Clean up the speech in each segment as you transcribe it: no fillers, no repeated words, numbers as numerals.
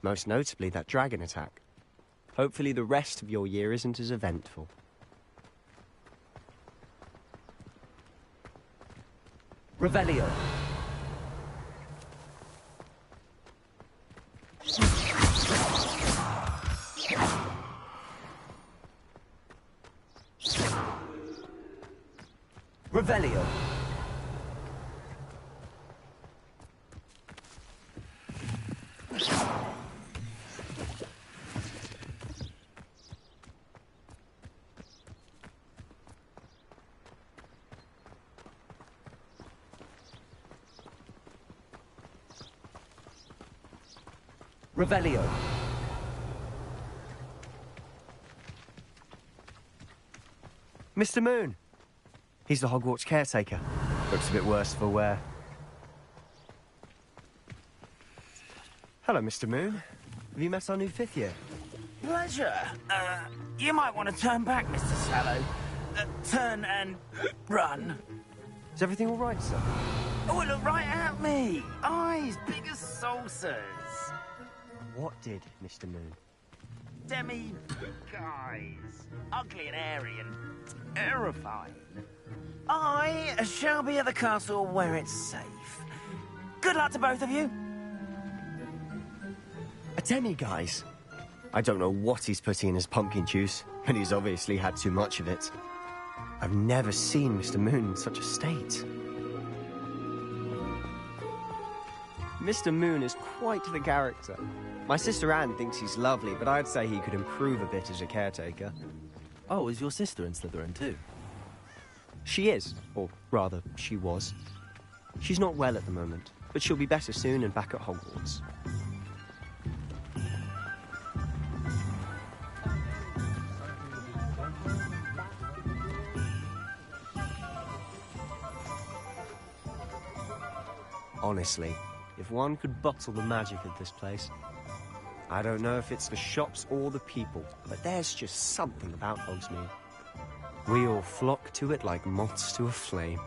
most notably that dragon attack. Hopefully the rest of your year isn't as eventful. Revelio. Revelio. Revelio. Mr. Moon! He's the Hogwarts caretaker. Looks a bit worse for wear. Hello, Mr. Moon. Have you met our new fifth year? Pleasure. You might want to turn back, Mr. Sallow. Turn and run. Is everything all right, sir? Oh, look right at me. Eyes big as saucers. What did, Mr. Moon? Demi-guys. Ugly and hairy and terrifying. I shall be at the castle where it's safe. Good luck to both of you. A demi-guise? I don't know what he's putting in his pumpkin juice, but he's obviously had too much of it. I've never seen Mr. Moon in such a state. Mr. Moon is quite the character. My sister Anne thinks he's lovely, but I'd say he could improve a bit as a caretaker. Oh, is your sister in Slytherin too? She is, or rather, she was. She's not well at the moment, but she'll be better soon and back at Hogwarts. Honestly, if one could bottle the magic of this place. I don't know if it's the shops or the people, but there's just something about Hogsmeade. We all flock to it like moths to a flame.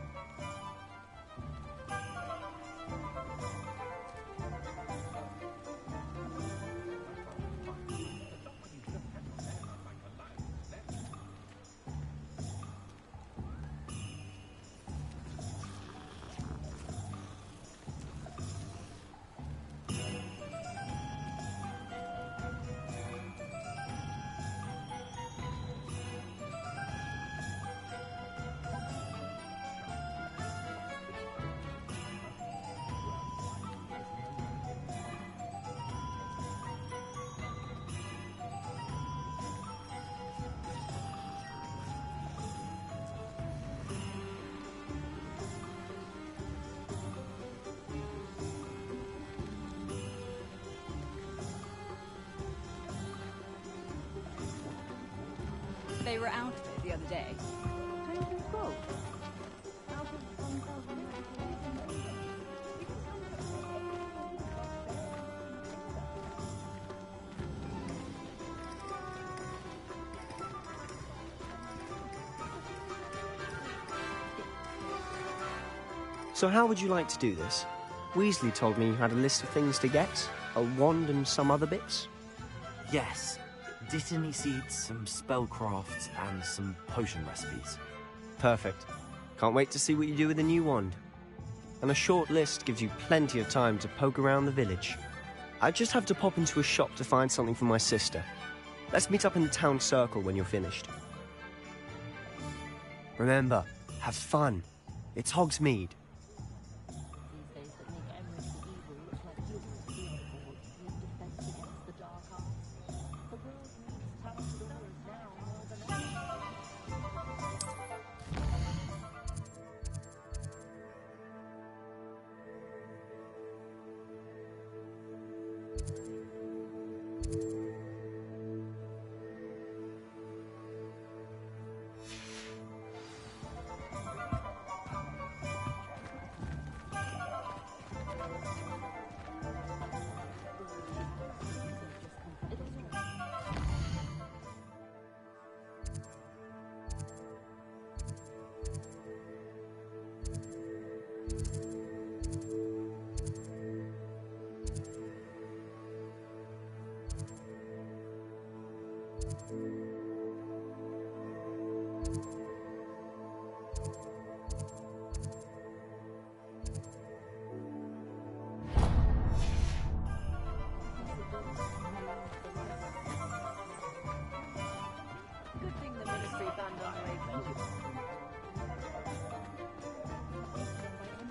They were out of it the other day. So how would you like to do this? Weasley told me you had a list of things to get, a wand and some other bits. Yes. Dittany seeds, some spellcrafts, and some potion recipes. Perfect. Can't wait to see what you do with the new wand. And a short list gives you plenty of time to poke around the village. I just have to pop into a shop to find something for my sister. Let's meet up in the town circle when you're finished. Remember, have fun. It's Hogsmeade.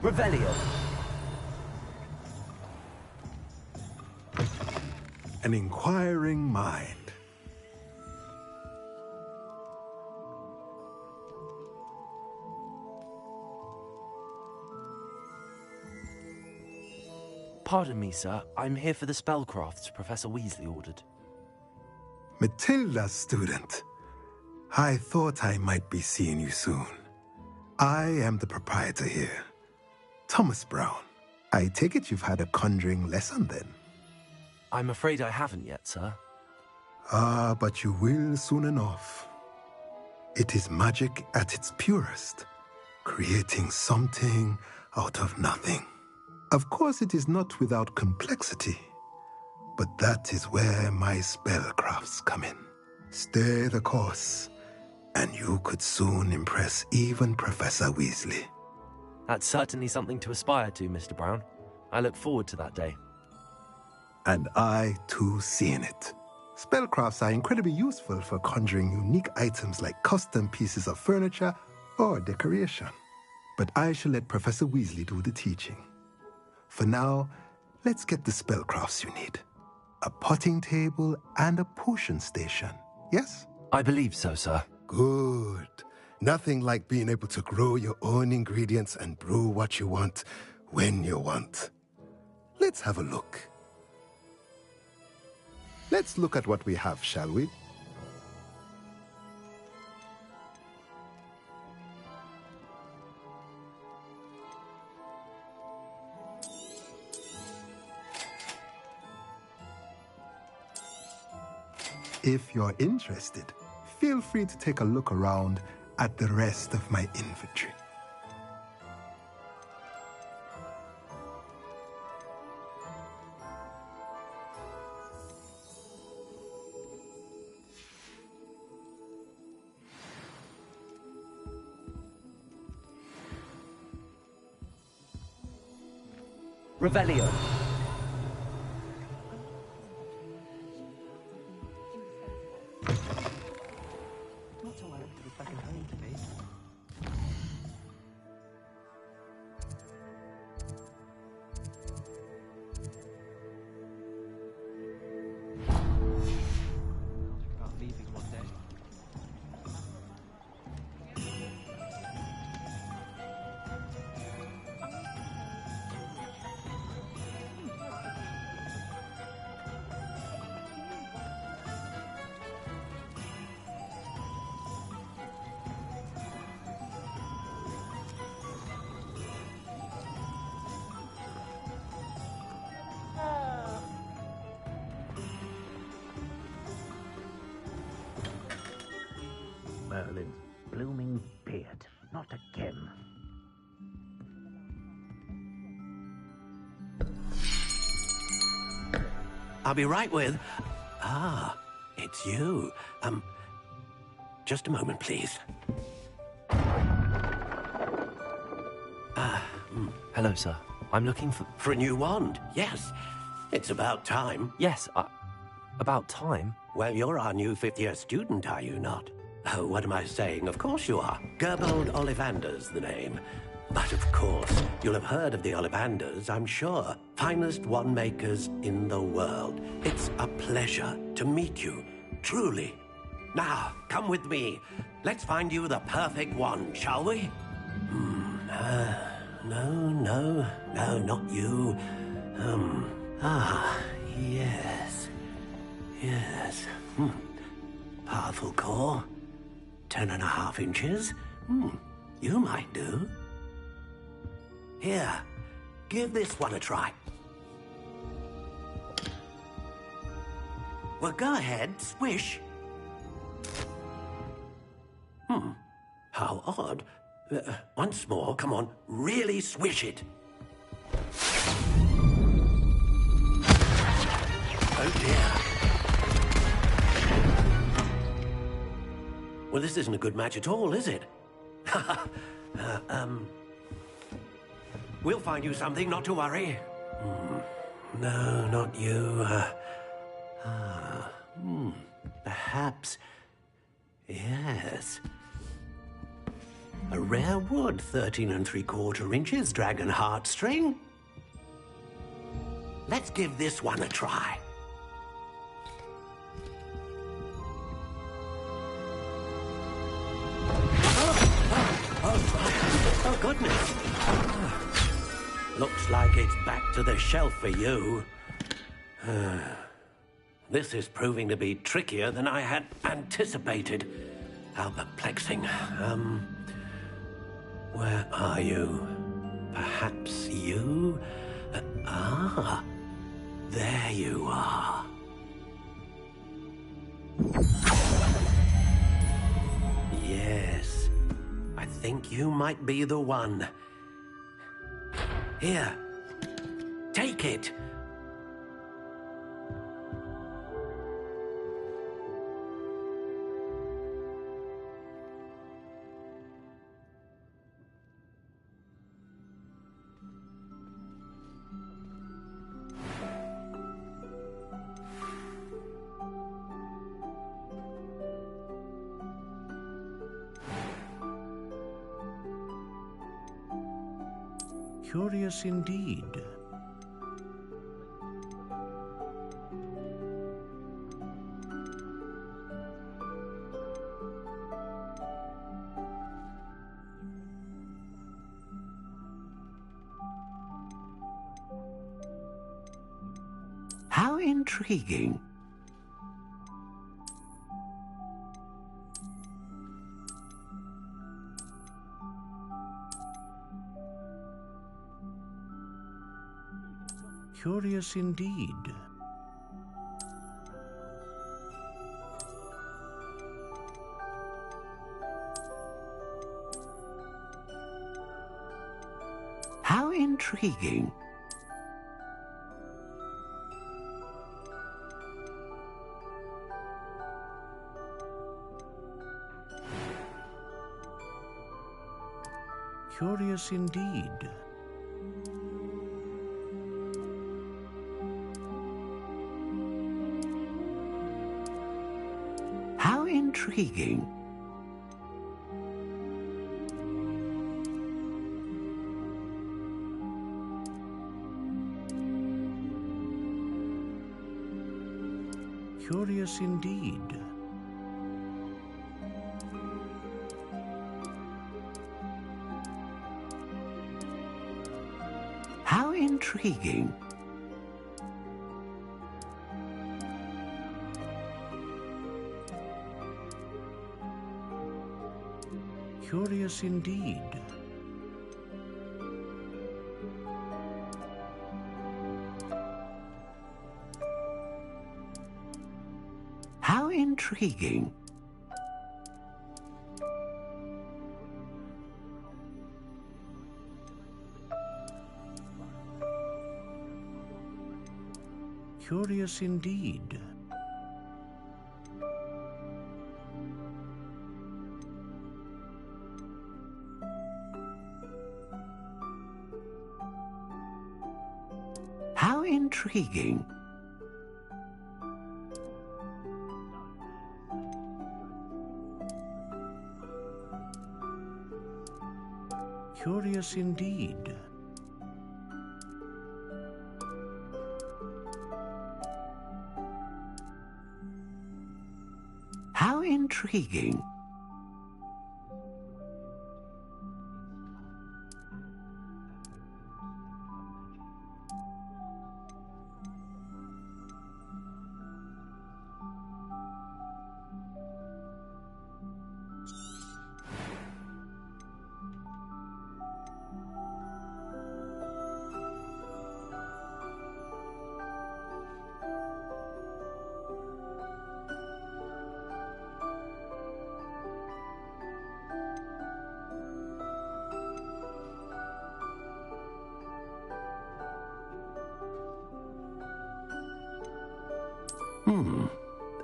Revelio. An inquiring mind. Pardon me, sir. I'm here for the spellcrafts Professor Weasley ordered. Matilda's student. I thought I might be seeing you soon. I am the proprietor here, Thomas Brown. I take it you've had a conjuring lesson then? I'm afraid I haven't yet, sir. Ah, but you will soon enough. It is magic at its purest, creating something out of nothing. Of course, it is not without complexity, but that is where my spellcrafts come in. Stay the course, and you could soon impress even Professor Weasley. That's certainly something to aspire to, Mr. Brown. I look forward to that day. And I, too, seeing it. Spellcrafts are incredibly useful for conjuring unique items like custom pieces of furniture or decoration. But I shall let Professor Weasley do the teaching. For now, let's get the spellcrafts you need. A potting table and a potion station, yes? I believe so, sir. Good. Nothing like being able to grow your own ingredients and brew what you want when you want. Let's have a look. Let's look at what we have, shall we? If you're interested, feel free to take a look around at the rest of my inventory. Revelio. Merlin's blooming beard. Not again. I'll be right with... Ah, it's you. Just a moment, please. Hello, sir. I'm looking for... For a new wand, yes. It's about time. Yes, about time. Well, you're our new fifth-year student, are you not? Oh, what am I saying? Of course you are. Gerbold Ollivander's the name. But of course, you'll have heard of the Ollivanders, I'm sure. Finest wand makers in the world. It's a pleasure to meet you, truly. Now, come with me. Let's find you the perfect wand, shall we? No, not you. Yes. Powerful core. 10.5 inches. You might do. Here, give this one a try. Well, go ahead, swish. How odd. Once more, come on, really swish it. Oh dear. Well, this isn't a good match at all, is it? We'll find you something, not to worry. No, not you. Perhaps. Yes. A rare wood, 13 3/4 inches, dragon heartstring. Let's give this one a try. Oh, goodness. Looks like it's back to the shelf for you. This is proving to be trickier than I had anticipated. How perplexing. Where are you? Perhaps you? There you are. Yes, I think you might be the one. Here, take it. Curious indeed. How intriguing. Curious indeed. How intriguing. Curious indeed. How intriguing. Curious indeed. How intriguing. Curious indeed. How intriguing. Curious indeed. How intriguing. Curious indeed. How intriguing.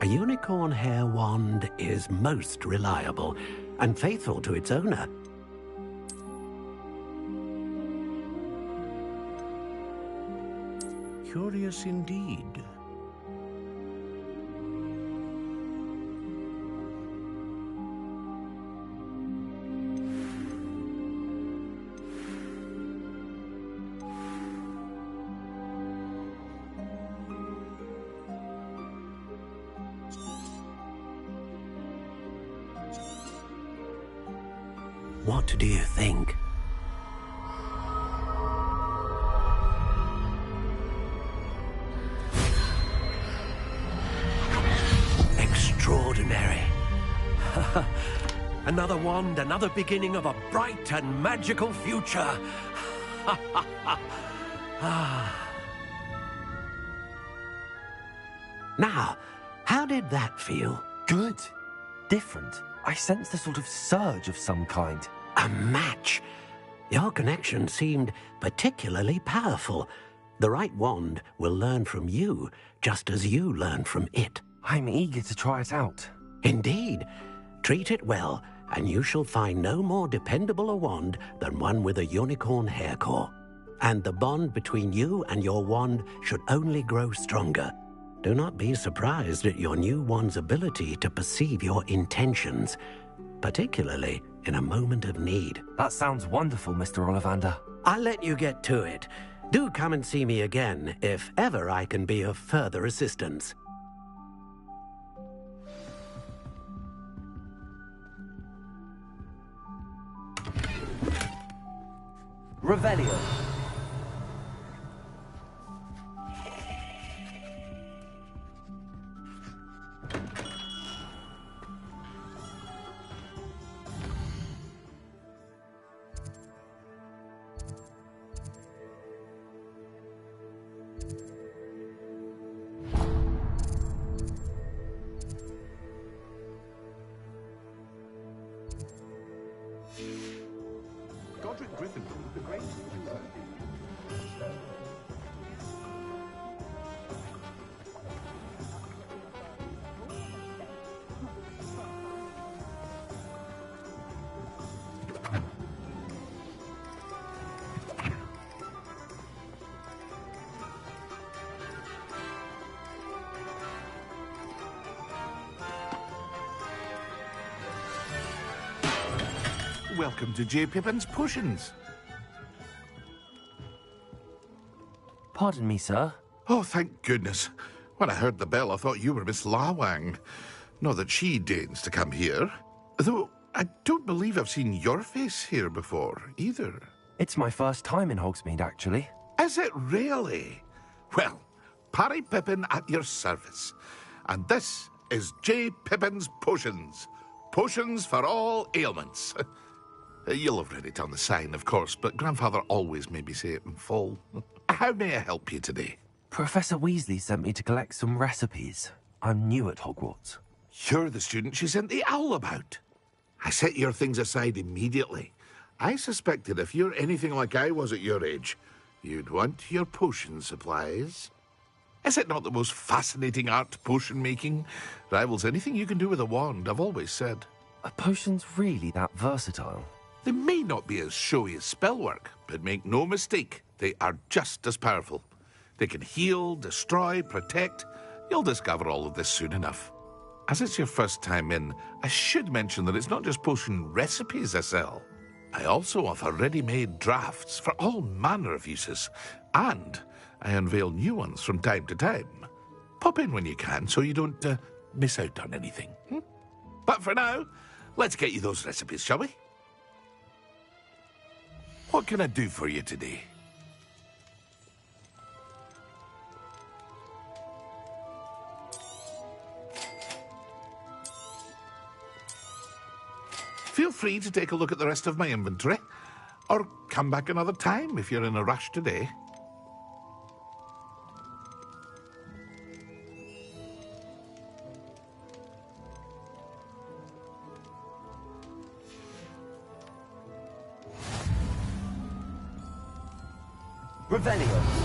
A unicorn hair wand is most reliable and faithful to its owner. Curious indeed. What do you think? Extraordinary. Another wand, another beginning of a bright and magical future. Now, how did that feel? Good. Different. I sensed a sort of surge of some kind. A match. Your connection seemed particularly powerful. The right wand will learn from you, just as you learn from it. I'm eager to try it out. Indeed. Treat it well, and you shall find no more dependable a wand than one with a unicorn hair core. And the bond between you and your wand should only grow stronger. Do not be surprised at your new wand's ability to perceive your intentions, particularly in a moment of need. That sounds wonderful, Mr. Ollivander. I'll let you get to it. Do come and see me again if ever I can be of further assistance. Revelio. Welcome to J. Pippin's Potions. Pardon me, sir. Oh, thank goodness. When I heard the bell, I thought you were Miss Lawang. Not that she deigns to come here. Though I don't believe I've seen your face here before, either. It's my first time in Hogsmeade, actually. Is it really? Well, Parry Pippin at your service. And this is J. Pippin's Potions. Potions for all ailments. You'll have read it on the sign, of course, but Grandfather always made me say it in full. How may I help you today? Professor Weasley sent me to collect some recipes. I'm new at Hogwarts. You're the student she sent the owl about. I set your things aside immediately. I suspected if you're anything like I was at your age, you'd want your potion supplies. Is it not the most fascinating art, potion making? Rivals anything you can do with a wand, I've always said. Are potions really that versatile? They may not be as showy as spellwork, but make no mistake, they are just as powerful. They can heal, destroy, protect. You'll discover all of this soon enough. As it's your first time in, I should mention that it's not just potion recipes I sell. I also offer ready-made drafts for all manner of uses, and I unveil new ones from time to time. Pop in when you can so you don't miss out on anything. But for now, let's get you those recipes, shall we? What can I do for you today? Feel free to take a look at the rest of my inventory, or come back another time if you're in a rush today. Revelio.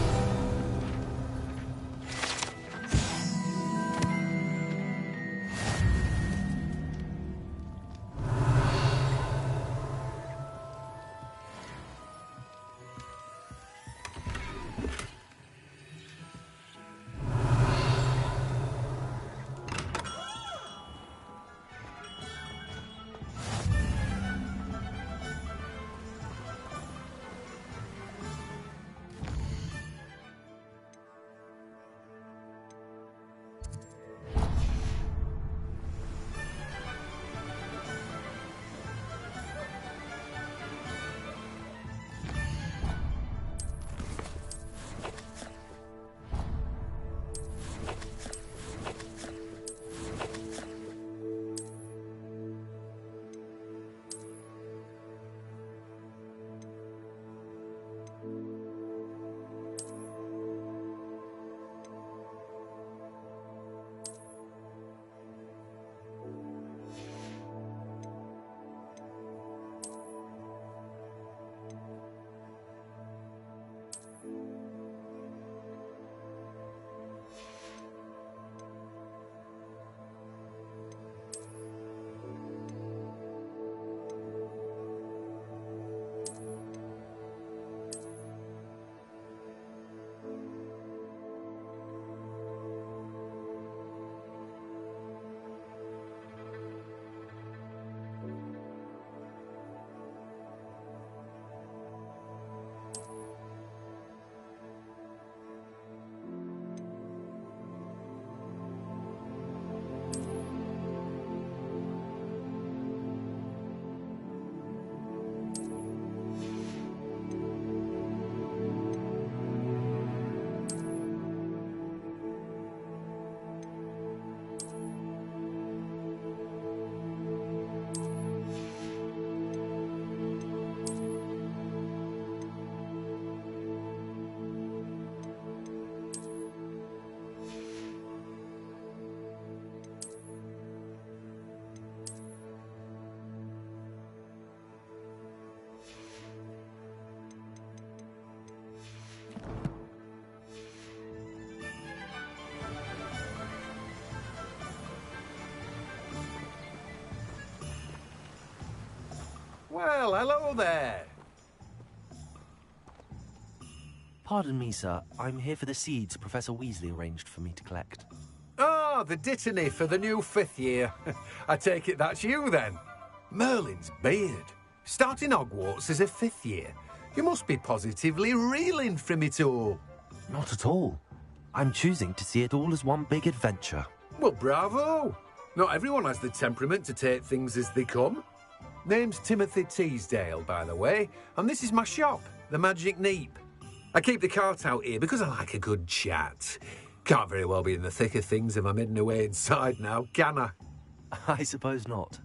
Well, hello there. Pardon me, sir. I'm here for the seeds Professor Weasley arranged for me to collect. Ah, the dittany for the new 5th year. I take it that's you, then. Merlin's beard. Starting Hogwarts as a 5th year. You must be positively reeling from it all. Not at all. I'm choosing to see it all as one big adventure. Well, bravo. Not everyone has the temperament to take things as they come. Name's Timothy Teasdale, by the way, and this is my shop, the Magic Neep. I keep the cart out here because I like a good chat. Can't very well be in the thick of things if I'm hidden away inside now, can I? I suppose not.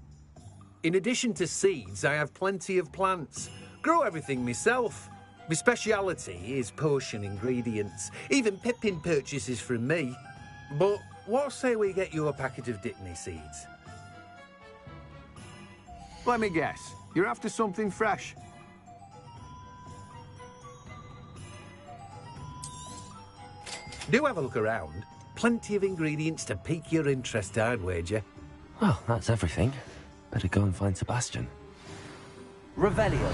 In addition to seeds, I have plenty of plants. Grow everything myself. My speciality is potion ingredients. Even Pippin purchases from me. But what say we get you a packet of Dittany seeds? Let me guess. You're after something fresh. Do have a look around. Plenty of ingredients to pique your interest, I'd wager. Well, that's everything. Better go and find Sebastian. Revelio.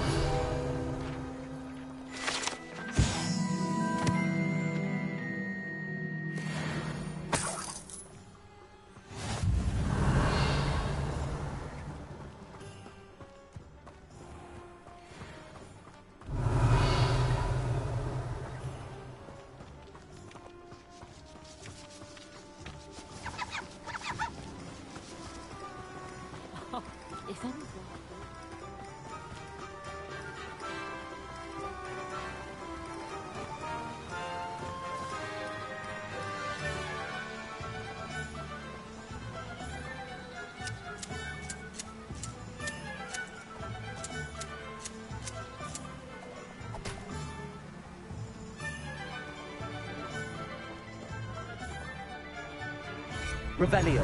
Revelio.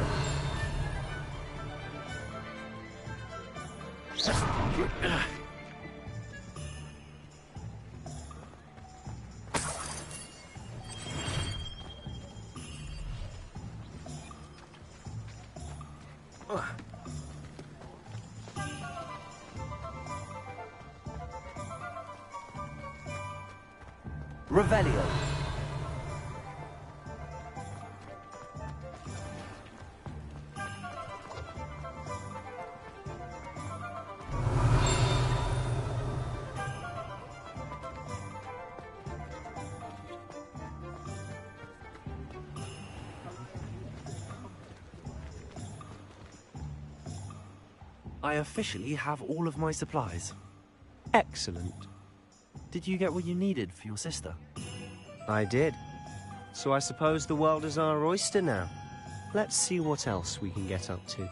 Revelio. I officially have all of my supplies. Excellent. Did you get what you needed for your sister? I did. So I suppose the world is our oyster now. Let's see what else we can get up to.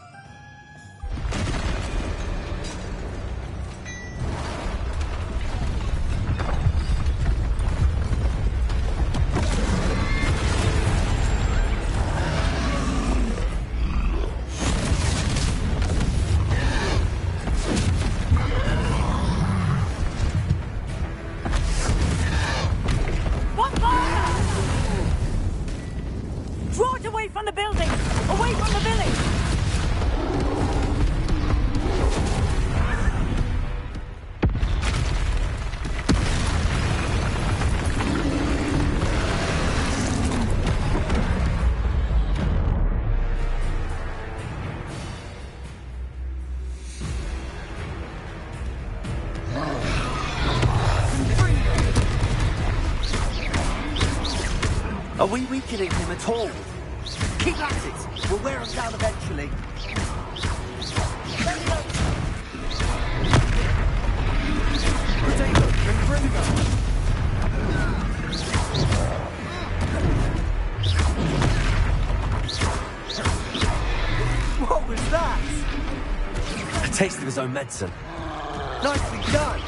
Are we weakening him at all? Keep at it! We'll wear him down eventually. Potato, Ringo! What was that? A taste of his own medicine. Nicely done!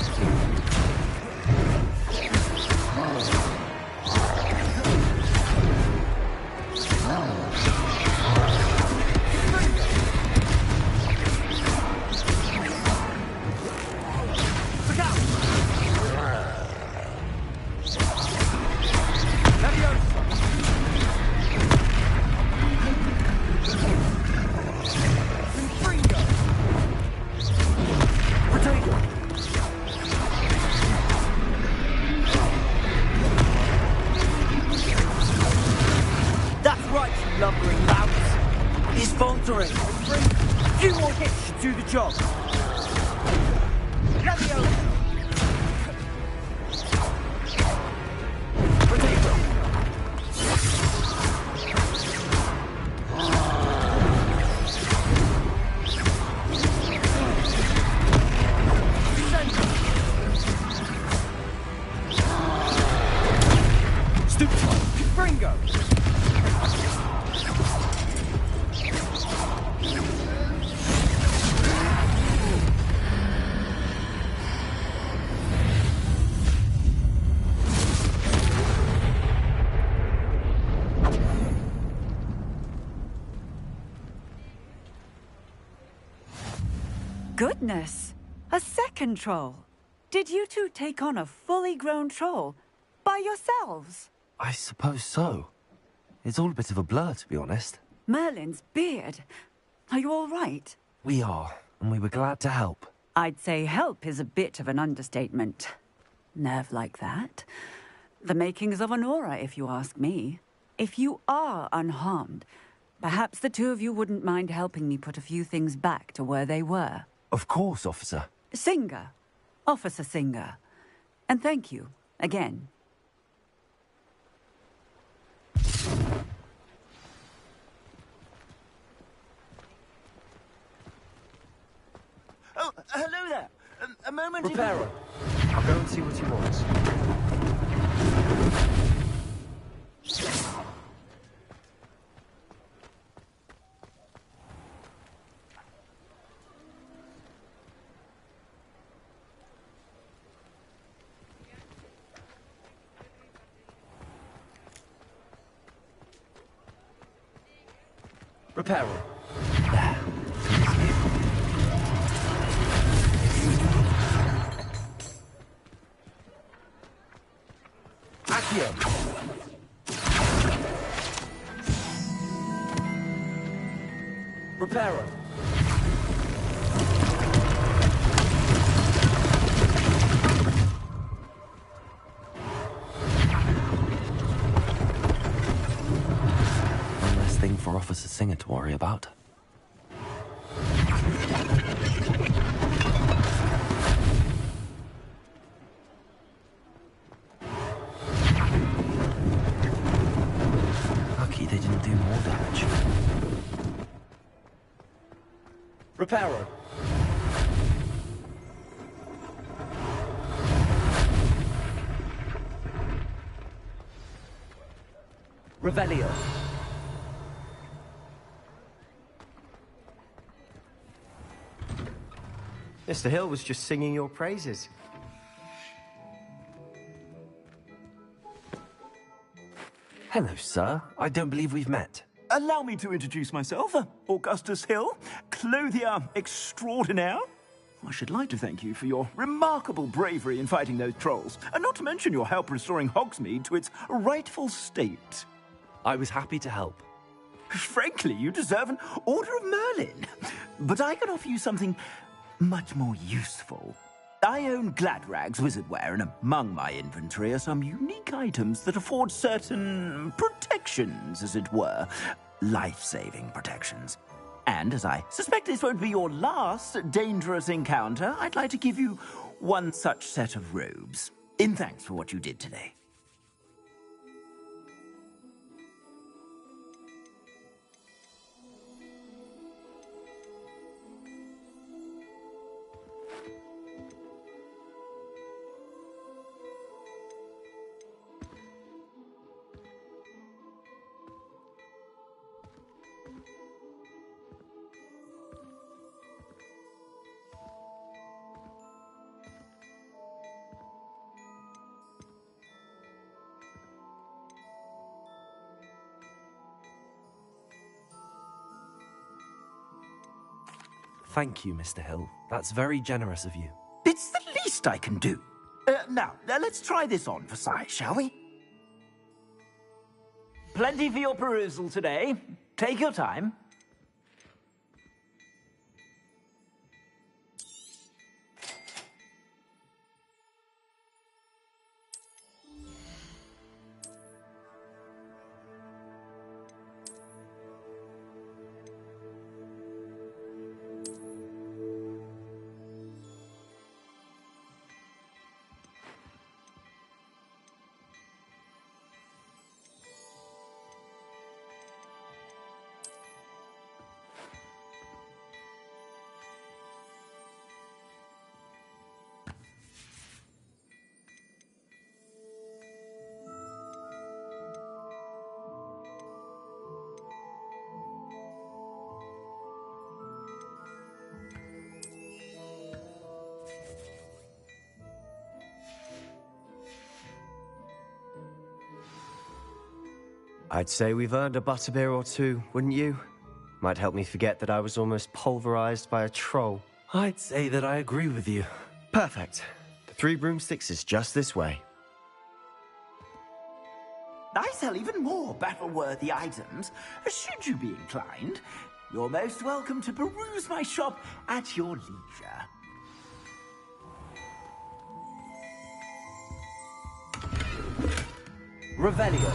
Few more hits should do the job. Goodness! A second troll! Did you two take on a fully grown troll? By yourselves? I suppose so. It's all a bit of a blur, to be honest. Merlin's beard. Are you all right? We are, and we were glad to help. I'd say help is a bit of an understatement. Nerve like that. The makings of an aura, if you ask me. If you are unharmed, perhaps the two of you wouldn't mind helping me put a few things back to where they were. Of course, officer. Singer. Officer Singer. And thank you, again. Oh, hello there. A moment... Reparo. I'll go and see what he wants. Reparo. Accio. Reparo. One less thing for Officer Singer to worry about. Lucky they didn't do more damage. Reparo. Revelio. Mr. Hill was just singing your praises. Hello, sir. I don't believe we've met. Allow me to introduce myself, Augustus Hill, clothier extraordinaire. I should like to thank you for your remarkable bravery in fighting those trolls, and not to mention your help restoring Hogsmeade to its rightful state. I was happy to help. Frankly, you deserve an Order of Merlin. But I can offer you something much more useful. I own Gladrag's wizardware, and among my inventory are some unique items that afford certain protections, as it were. Life-saving protections. And as I suspect this won't be your last dangerous encounter, I'd like to give you one such set of robes, in thanks for what you did today. Thank you, Mr. Hill. That's very generous of you. It's the least I can do. Now, let's try this on for size, shall we? Plenty for your perusal today. Take your time. I'd say we've earned a butterbeer or two, wouldn't you? Might help me forget that I was almost pulverized by a troll. I'd say that I agree with you. Perfect. The 3 broomsticks is just this way. I sell even more battle-worthy items, should you be inclined. You're most welcome to peruse my shop at your leisure. Revelio.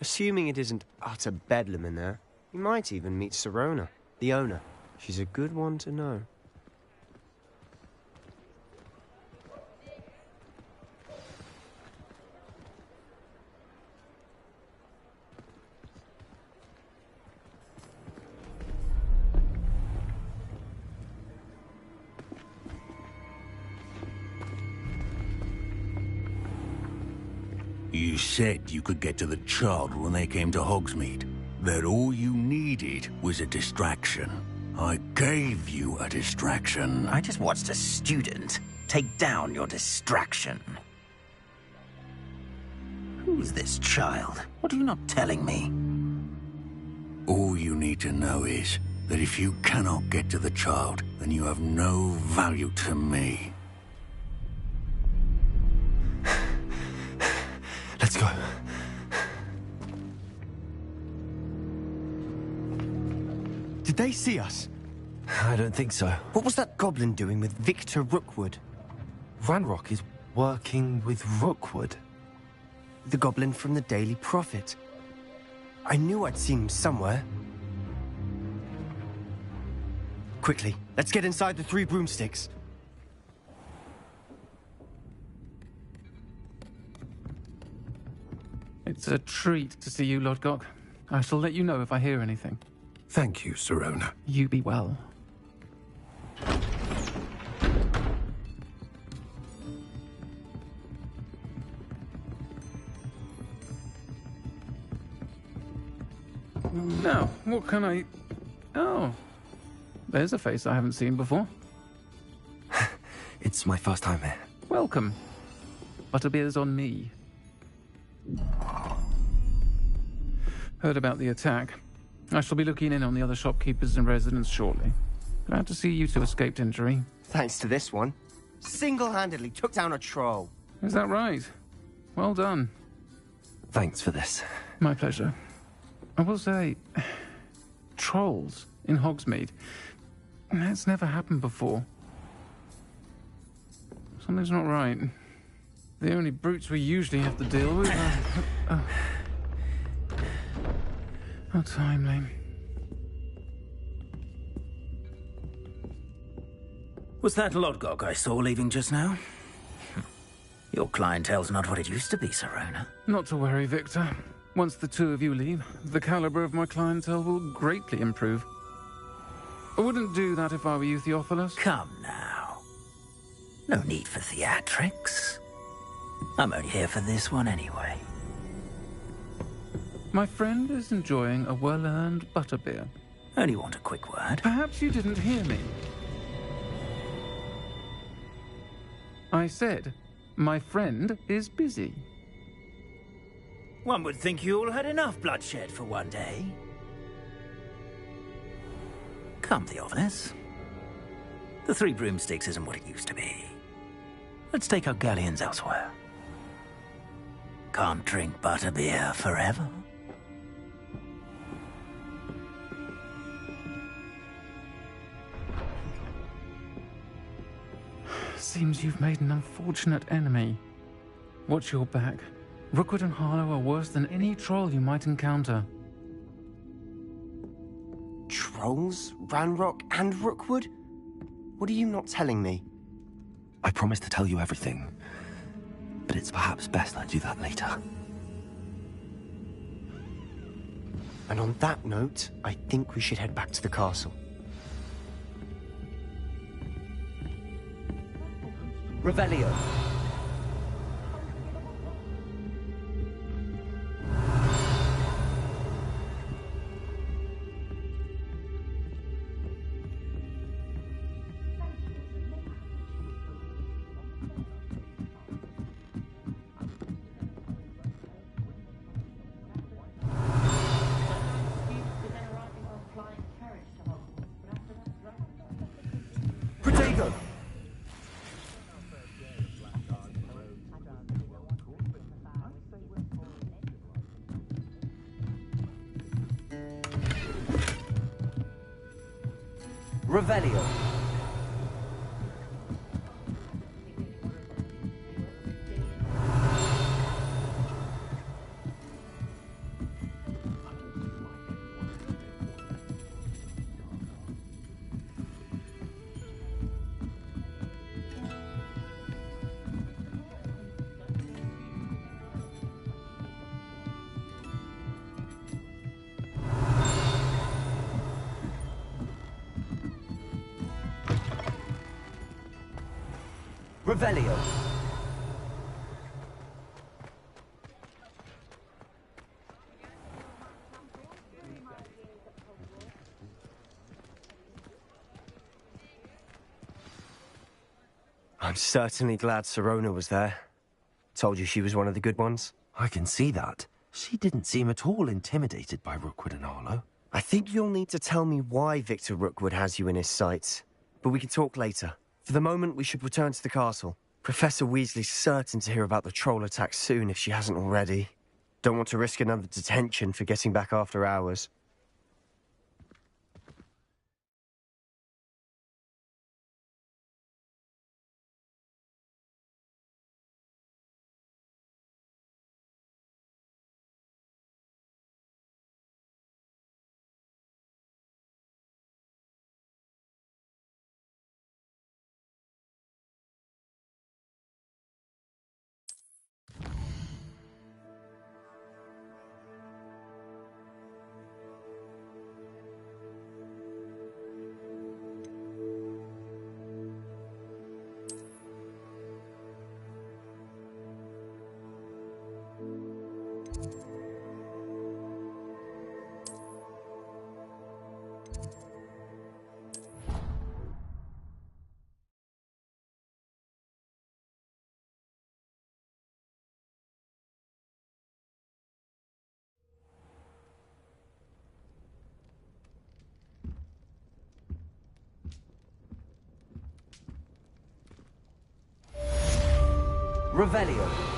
Assuming it isn't utter bedlam in there, you might even meet Serona, the owner. She's a good one to know. You said you could get to the child when they came to Hogsmeade. That all you needed was a distraction. I gave you a distraction. I just watched a student take down your distraction. Who's this child? What are you not telling me? All you need to know is that if you cannot get to the child, then you have no value to me. Let's go. Did they see us? I don't think so. What was that goblin doing with Victor Rookwood? Ranrock is working with Rookwood. The goblin from the Daily Prophet. I knew I'd seen him somewhere. Quickly, let's get inside the 3 broomsticks. It's a treat to see you, Lodgok. I shall let you know if I hear anything. Thank you, Sirona. You be well. Now, what can I... Oh, there's a face I haven't seen before. It's my first time here. Welcome. Butterbeer's on me. Heard about the attack. I shall be looking in on the other shopkeepers and residents shortly. Glad to see you two escaped injury. Thanks to this one. Single-handedly took down a troll. Is that right? Well done. Thanks for this. My pleasure. I will say, trolls in Hogsmeade. That's never happened before. Something's not right. The only brutes we usually have to deal with are... How timely. Was that Lodgok I saw leaving just now? Your clientele's not what it used to be, Sirona. Not to worry, Victor. Once the 2 of you leave, the caliber of my clientele will greatly improve. I wouldn't do that if I were you, Theophilus. Come now. No need for theatrics. I'm only here for this one anyway. My friend is enjoying a well-earned butterbeer. Only want a quick word. Perhaps you didn't hear me. I said, my friend is busy. One would think you all had enough bloodshed for one day. Come, Theophilus. The 3 broomsticks isn't what it used to be. Let's take our galleons elsewhere. Can't drink butterbeer forever. Seems you've made an unfortunate enemy. Watch your back. Rookwood and Harlow are worse than any troll you might encounter. Trolls? Ranrock and Rookwood? What are you not telling me? I promise to tell you everything, but it's perhaps best I do that later. And on that note, I think we should head back to the castle. Revelio. Protego! Revelio. Revelio. I'm certainly glad Sirona was there. Told you she was one of the good ones. I can see that. She didn't seem at all intimidated by Rookwood and Harlow. I think you'll need to tell me why Victor Rookwood has you in his sights. But we can talk later. For the moment, we should return to the castle. Professor Weasley's certain to hear about the troll attack soon if she hasn't already. Don't want to risk another detention for getting back after hours. Revelio.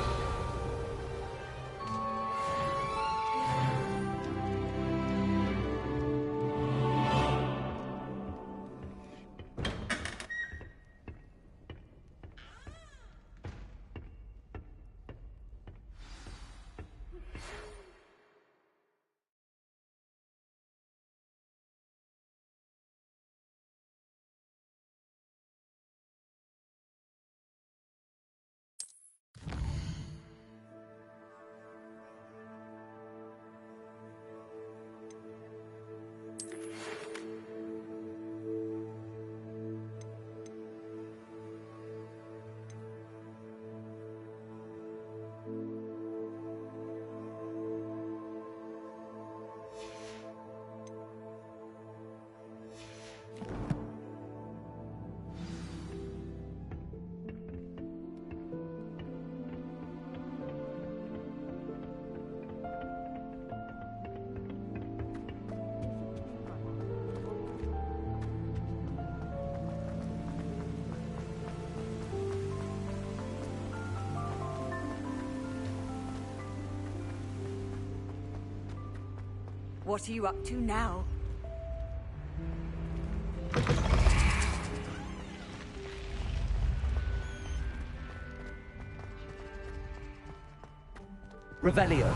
What are you up to now? Revelio.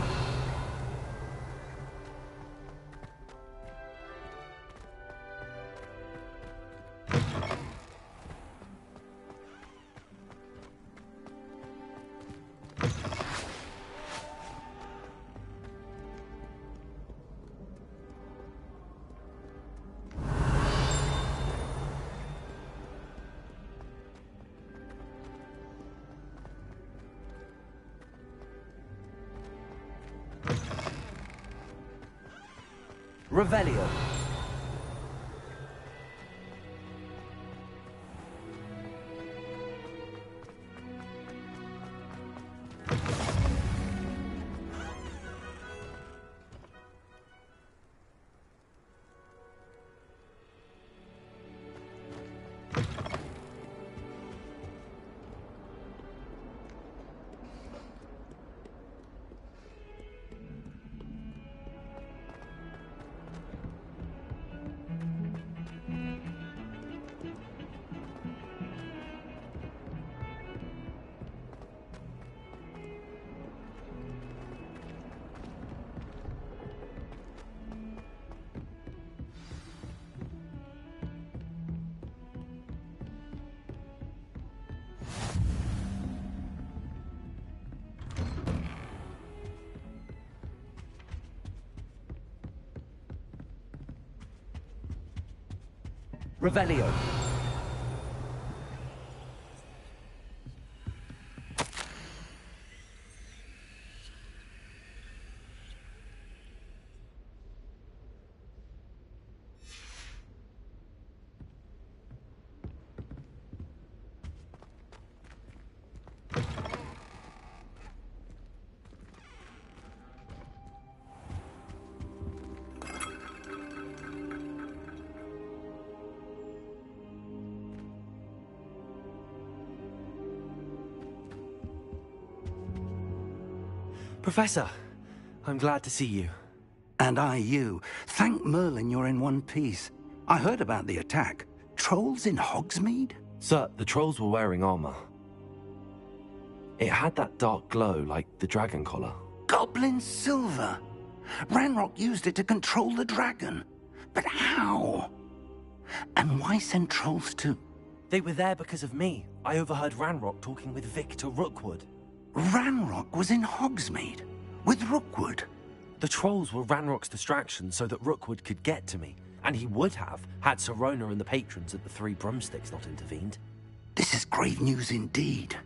Revelio. Revelio. Professor, I'm glad to see you. And I you. Thank Merlin you're in one piece. I heard about the attack. Trolls in Hogsmeade? Sir, the trolls were wearing armor. It had that dark glow like the dragon collar. Goblin silver. Ranrock used it to control the dragon. But how? And why send trolls too? They were there because of me. I overheard Ranrock talking with Victor Rookwood. Ranrock was in Hogsmeade with Rookwood. The trolls were Ranrock's distraction so that Rookwood could get to me. And he would have, had Sirona and the patrons at the Three Broomsticks not intervened. This is grave news indeed.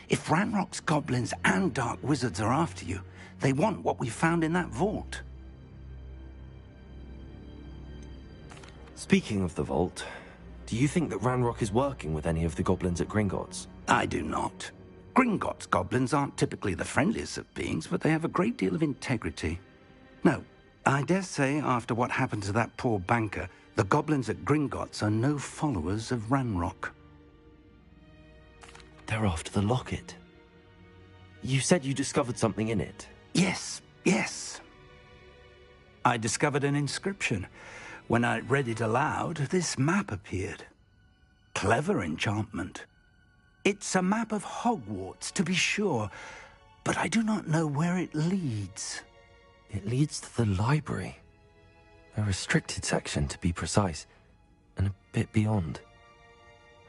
If Ranrock's goblins and dark wizards are after you, they want what we found in that vault. Speaking of the vault, do you think that Ranrock is working with any of the goblins at Gringotts? I do not. Gringotts goblins aren't typically the friendliest of beings, but they have a great deal of integrity. No, I dare say after what happened to that poor banker, the goblins at Gringotts are no followers of Ranrock. They're after the locket. You said you discovered something in it. Yes, yes. I discovered an inscription. When I read it aloud, this map appeared. Clever enchantment. It's a map of Hogwarts, to be sure, but I do not know where it leads. It leads to the library. A restricted section, to be precise, and a bit beyond.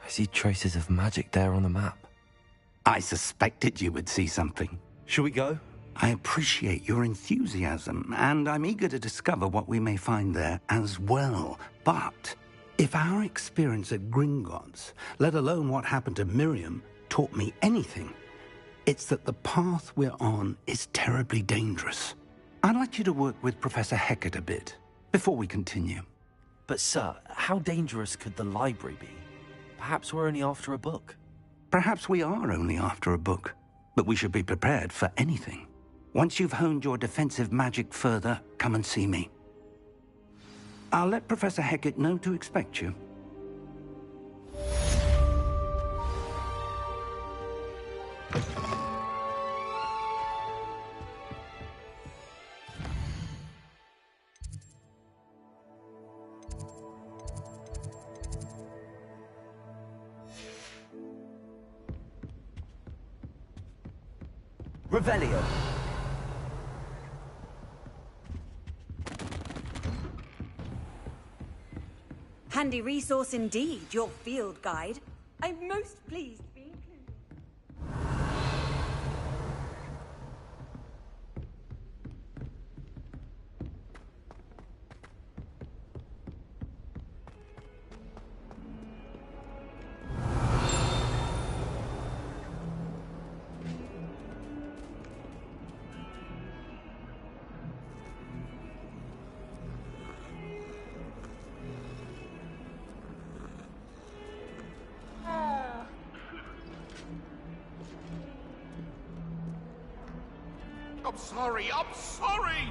I see traces of magic there on the map. I suspected you would see something. Shall we go? I appreciate your enthusiasm, and I'm eager to discover what we may find there as well. But if our experience at Gringotts, let alone what happened to Miriam, taught me anything, it's that the path we're on is terribly dangerous. I'd like you to work with Professor Hecat a bit before we continue. But, sir, how dangerous could the library be? Perhaps we're only after a book. Perhaps we are only after a book, but we should be prepared for anything. Once you've honed your defensive magic further, come and see me. I'll let Professor Hecat know to expect you. Revelio. Handy resource indeed, your field guide. I'm most pleased to be included. I'm sorry, I'm sorry!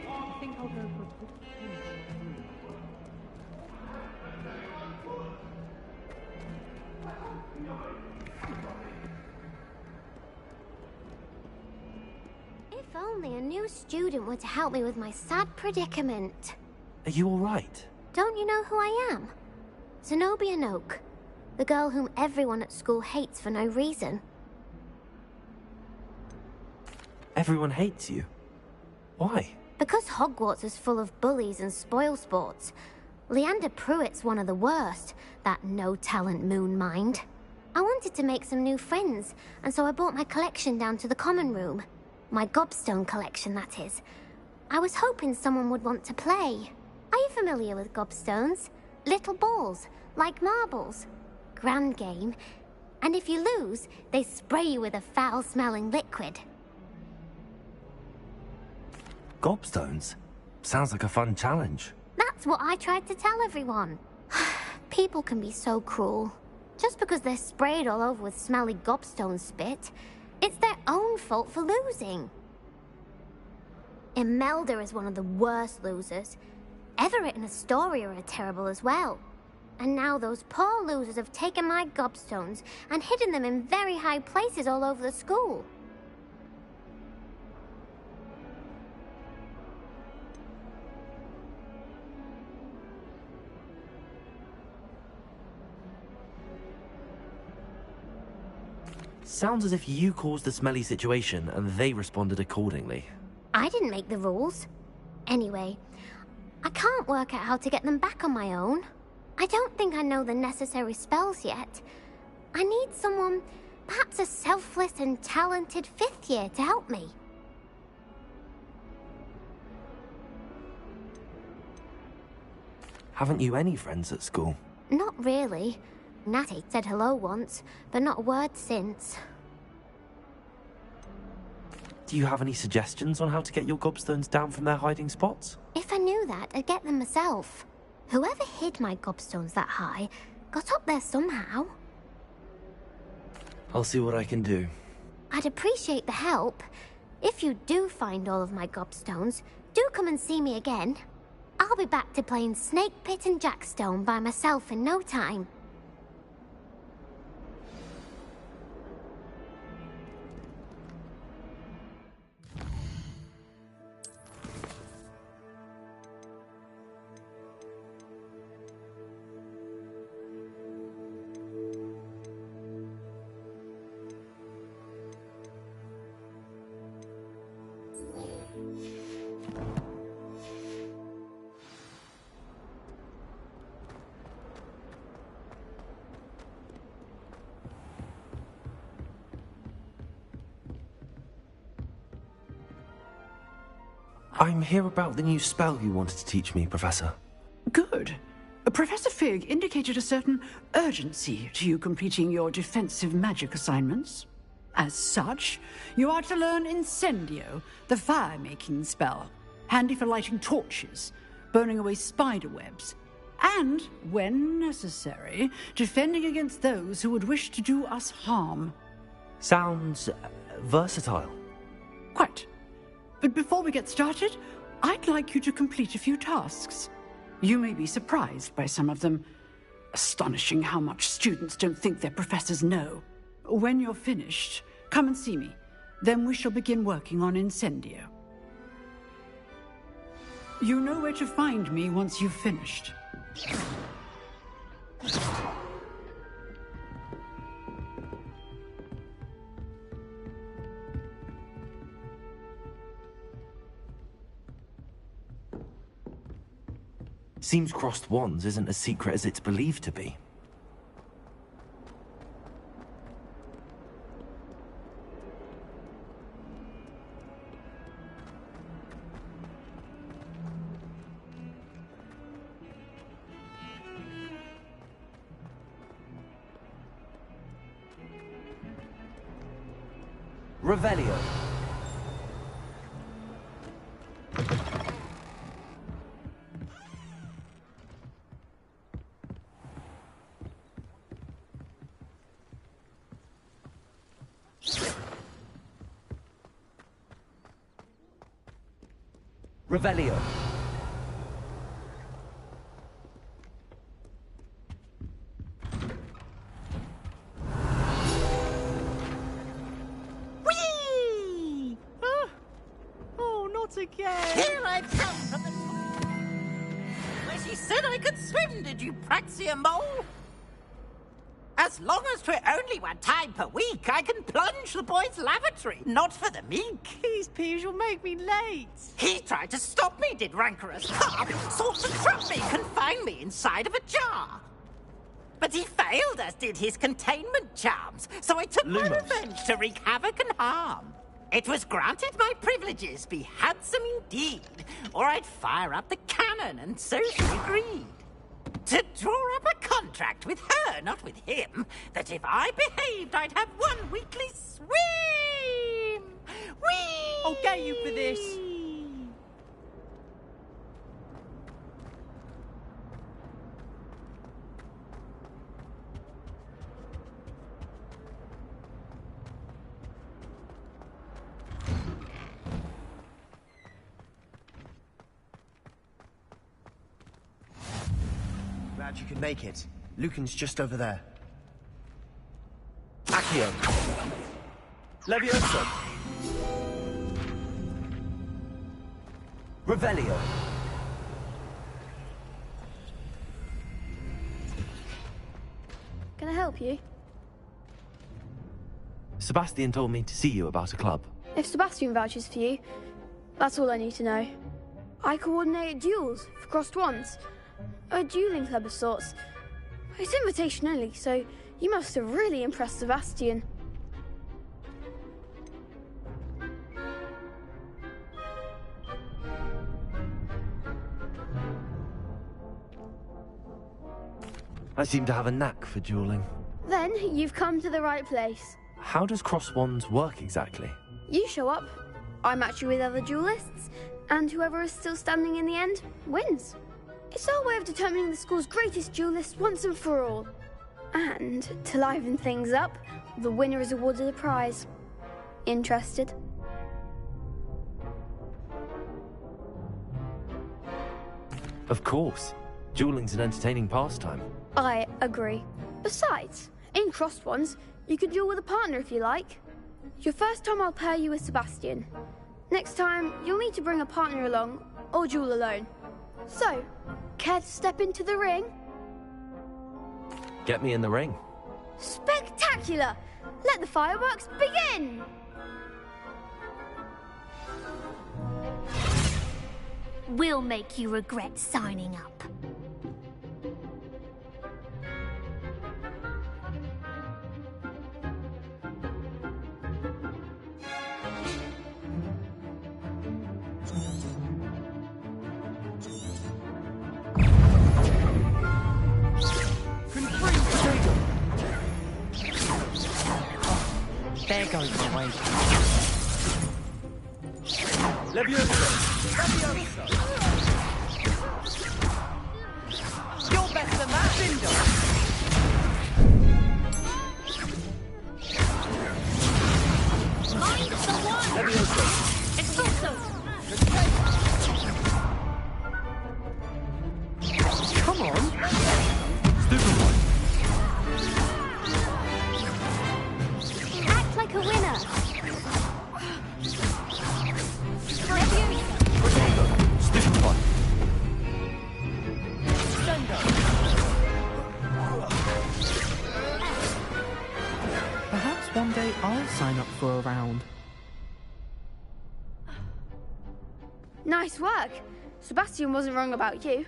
I think I'll go for If only a new student were to help me with my sad predicament. Are you all right? Don't you know who I am? Zenobia Noak, the girl whom everyone at school hates for no reason. Everyone hates you. Why? Because Hogwarts is full of bullies and spoilsports. Leander Pruitt's one of the worst, that no-talent moon mind. I wanted to make some new friends, and so I brought my collection down to the common room. My gobstone collection, that is. I was hoping someone would want to play. Are you familiar with gobstones? Little balls, like marbles. Grand game. And if you lose, they spray you with a foul-smelling liquid. Gobstones? Sounds like a fun challenge. That's what I tried to tell everyone. People can be so cruel. Just because they're sprayed all over with smelly gobstone spit, it's their own fault for losing. Imelda is one of the worst losers. Everett and Astoria are terrible as well. And now those poor losers have taken my gobstones and hidden them in very high places all over the school. Sounds as if you caused the smelly situation and they responded accordingly. I didn't make the rules. Anyway, I can't work out how to get them back on my own. I don't think I know the necessary spells yet. I need someone, perhaps a selfless and talented fifth year to help me. Haven't you any friends at school? Not really. Natty said hello once, but not a word since. Do you have any suggestions on how to get your gobstones down from their hiding spots? If I knew that, I'd get them myself. Whoever hid my gobstones that high got up there somehow. I'll see what I can do. I'd appreciate the help. If you do find all of my gobstones, do come and see me again. I'll I'll be back to playing Snake Pit and Jackstone by myself in no time. I'm here about the new spell you wanted to teach me, Professor. Good. Professor Fig indicated a certain urgency to you completing your defensive magic assignments. As such, you are to learn Incendio, the fire-making spell, handy for lighting torches, burning away spider webs, and, when necessary, defending against those who would wish to do us harm. Sounds versatile. Quite. But before we get started, I'd like you to complete a few tasks. You may be surprised by some of them. Astonishing how much students don't think their professors know. When you're finished, come and see me. Then we shall begin working on Incendio. You know where to find me once you've finished. Seems crossed wands isn't as secret as it's believed to be. Revelio. Revelio. Whee! Oh, not again! Here I come from the... Where she said I could swim, did you praxia mole? As long as 'twere only one time per week, I can plunge the boy's lavatory, not for the meek. Please, Peeves, you'll make me late. He tried to stop me, did rancorous carp, sought to trap me, confine me inside of a jar. But he failed, as did his containment charms, so I took my revenge to wreak havoc and harm. It was granted my privileges be handsome indeed, or I'd fire up the cannon, and so she agreed. To draw up a contract with her, not with him, that if I behaved, I'd have one weekly swim! Whee! I'll get you for this. Glad you could make it. Lucan's just over there. Accio. Levioso. Revelio. Can I help you? Sebastian told me to see you about a club. If Sebastian vouches for you, that's all I need to know. I coordinate duels for crossed wands. A dueling club of sorts. It's invitation only, so you must have really impressed Sebastian. I seem to have a knack for dueling. Then you've come to the right place. How does cross wands work exactly? You show up, I match you with other duelists, and whoever is still standing in the end wins. It's our way of determining the school's greatest duelist once and for all. And, to liven things up, the winner is awarded a prize. Interested? Of course. Dueling's an entertaining pastime. I agree. Besides, in crossed ones, you can duel with a partner if you like. Your first time I'll pair you with Sebastian. Next time, you'll need to bring a partner along, or duel alone. So, care to step into the ring? Get me in the ring. Spectacular! Let the fireworks begin! We'll make you regret signing up. There goes my way. Levioso! You're better than that, Cinder! Mine's the one! Levioso! It's also... Come on! Stupid one. Act like a winner! Stupid one. Perhaps one day I'll sign up for a round. Nice work. Sebastian wasn't wrong about you.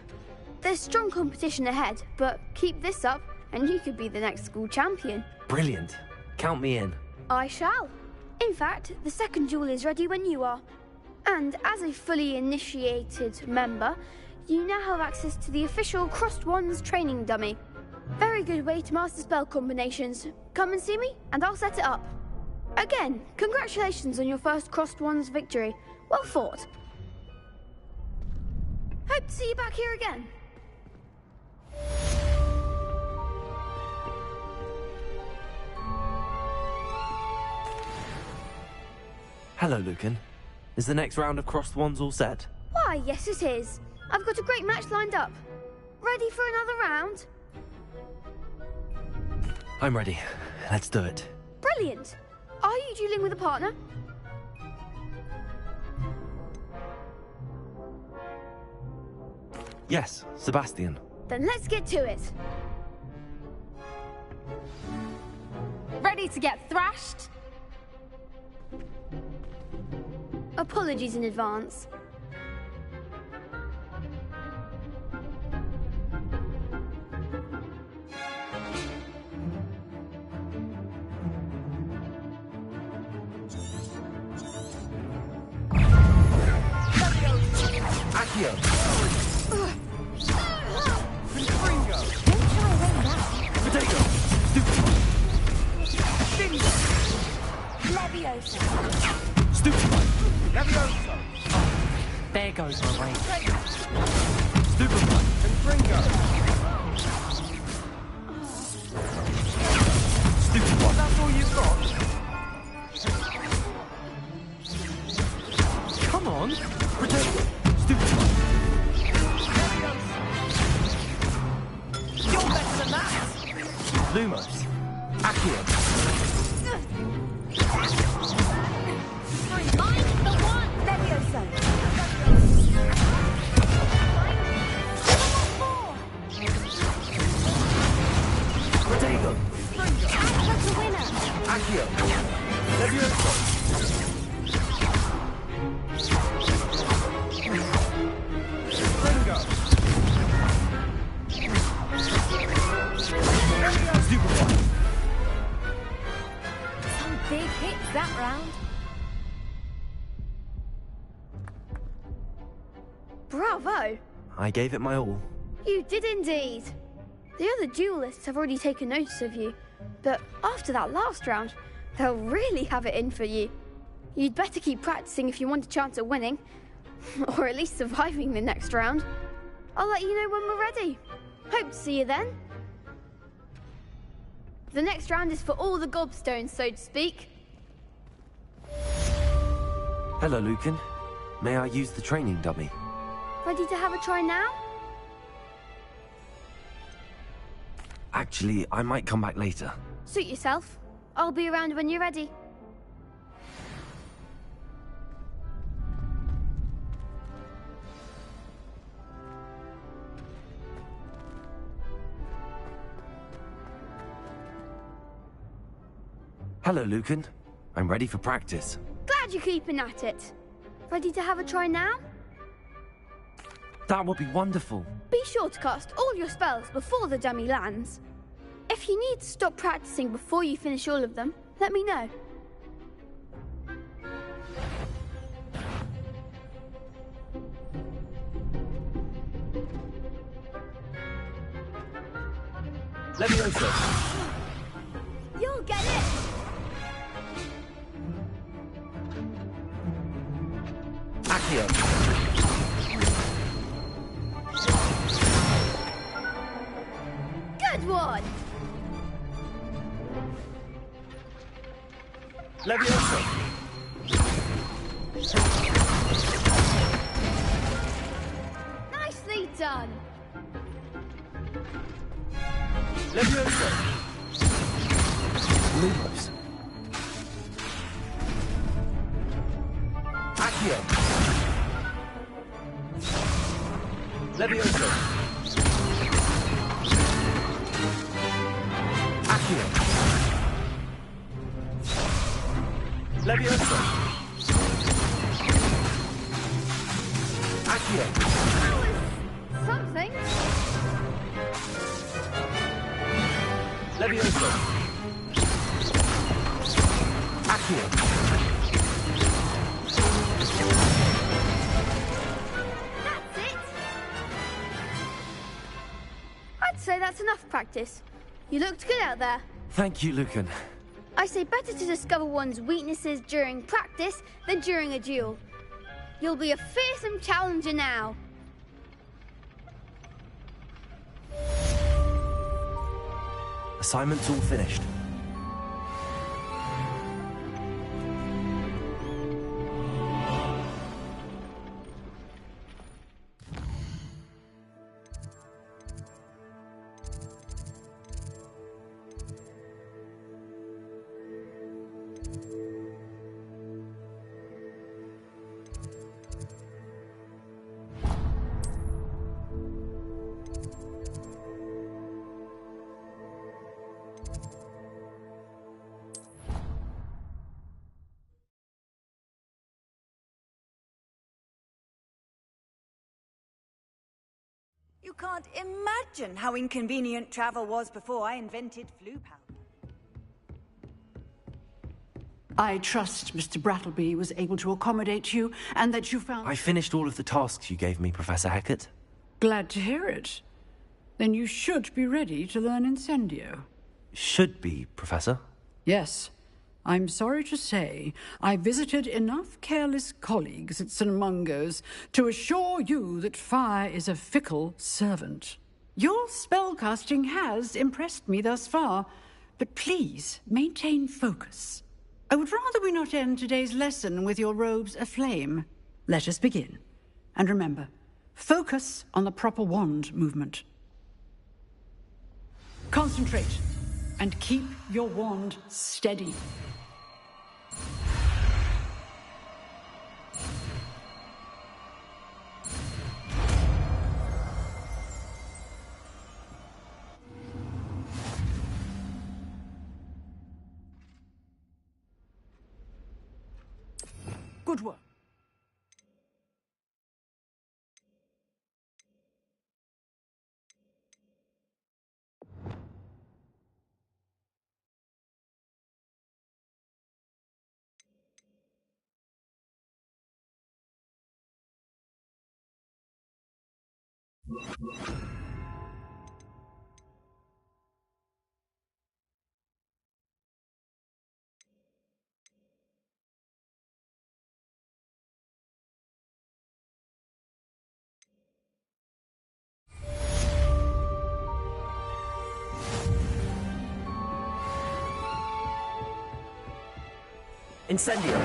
There's strong competition ahead, but keep this up and you could be the next school champion. Brilliant. Count me in. I shall. In fact, the second duel is ready when you are. And as a fully initiated member, you now have access to the official Crossed Wands training dummy. Very good way to master spell combinations. Come and see me, and I'll set it up. Again, congratulations on your first Crossed Wands victory. Well fought. Hope to see you back here again. Hello, Lucan. Is the next round of Crossed Wands all set? Why, yes it is. I've got a great match lined up. Ready for another round? I'm ready. Let's do it. Brilliant. Are you dueling with a partner? Yes, Sebastian. Then let's get to it. Ready to get thrashed? Apologies in advance. Accio! Potato! Leviosa! Stupid one! Levioso! There goes my way. Stupid one! Confringo! Stupid one! That's all you've got? Come on! Potato! Stupid one! You're better than that! Lumos! Accio! Mine's the one! Leviosa! Potato! Act like a winner! Accio! Levioso! Confringo! Stupid one! Some big hits that round. Bravo! I gave it my all. You did indeed. The other duelists have already taken notice of you, but after that last round, they'll really have it in for you. You'd better keep practicing if you want a chance at winning, or at least surviving the next round. I'll let you know when we're ready. Hope to see you then. The next round is for all the gobstones, so to speak. Hello, Lucan. May I use the training dummy? Ready to have a try now? Actually, I might come back later. Suit yourself. I'll be around when you're ready. Hello, Lucan. I'm ready for practice. Glad you're keeping at it. Ready to have a try now? That would be wonderful. Be sure to cast all your spells before the dummy lands. If you need to stop practicing before you finish all of them, let me know. Leviosa! You'll get it! Accio! Good one! Leviosa! Nicely done! Leviosa! Lumos! Accio! Leviosa! Accio! Leviosa! Accio! Something. Leviosa! Accio! That's it. I'd say that's enough practice. You looked good out there. Thank you, Lucan. I say better to discover one's weaknesses during practice than during a duel. You'll be a fearsome challenger now. Assignment's all finished. You can't imagine how inconvenient travel was before I invented flu powder. I trust Mr. Brattleby was able to accommodate you, and that you found... I finished all of the tasks you gave me, Professor Hecat. Glad to hear it. Then you should be ready to learn Incendio. Should be, Professor. Yes. I'm sorry to say, I visited enough careless colleagues at St. Mungo's to assure you that fire is a fickle servant. Your spellcasting has impressed me thus far, but please maintain focus. I would rather we not end today's lesson with your robes aflame. Let us begin. And remember, focus on the proper wand movement. Concentrate, and keep your wand steady. Good work. Incendio!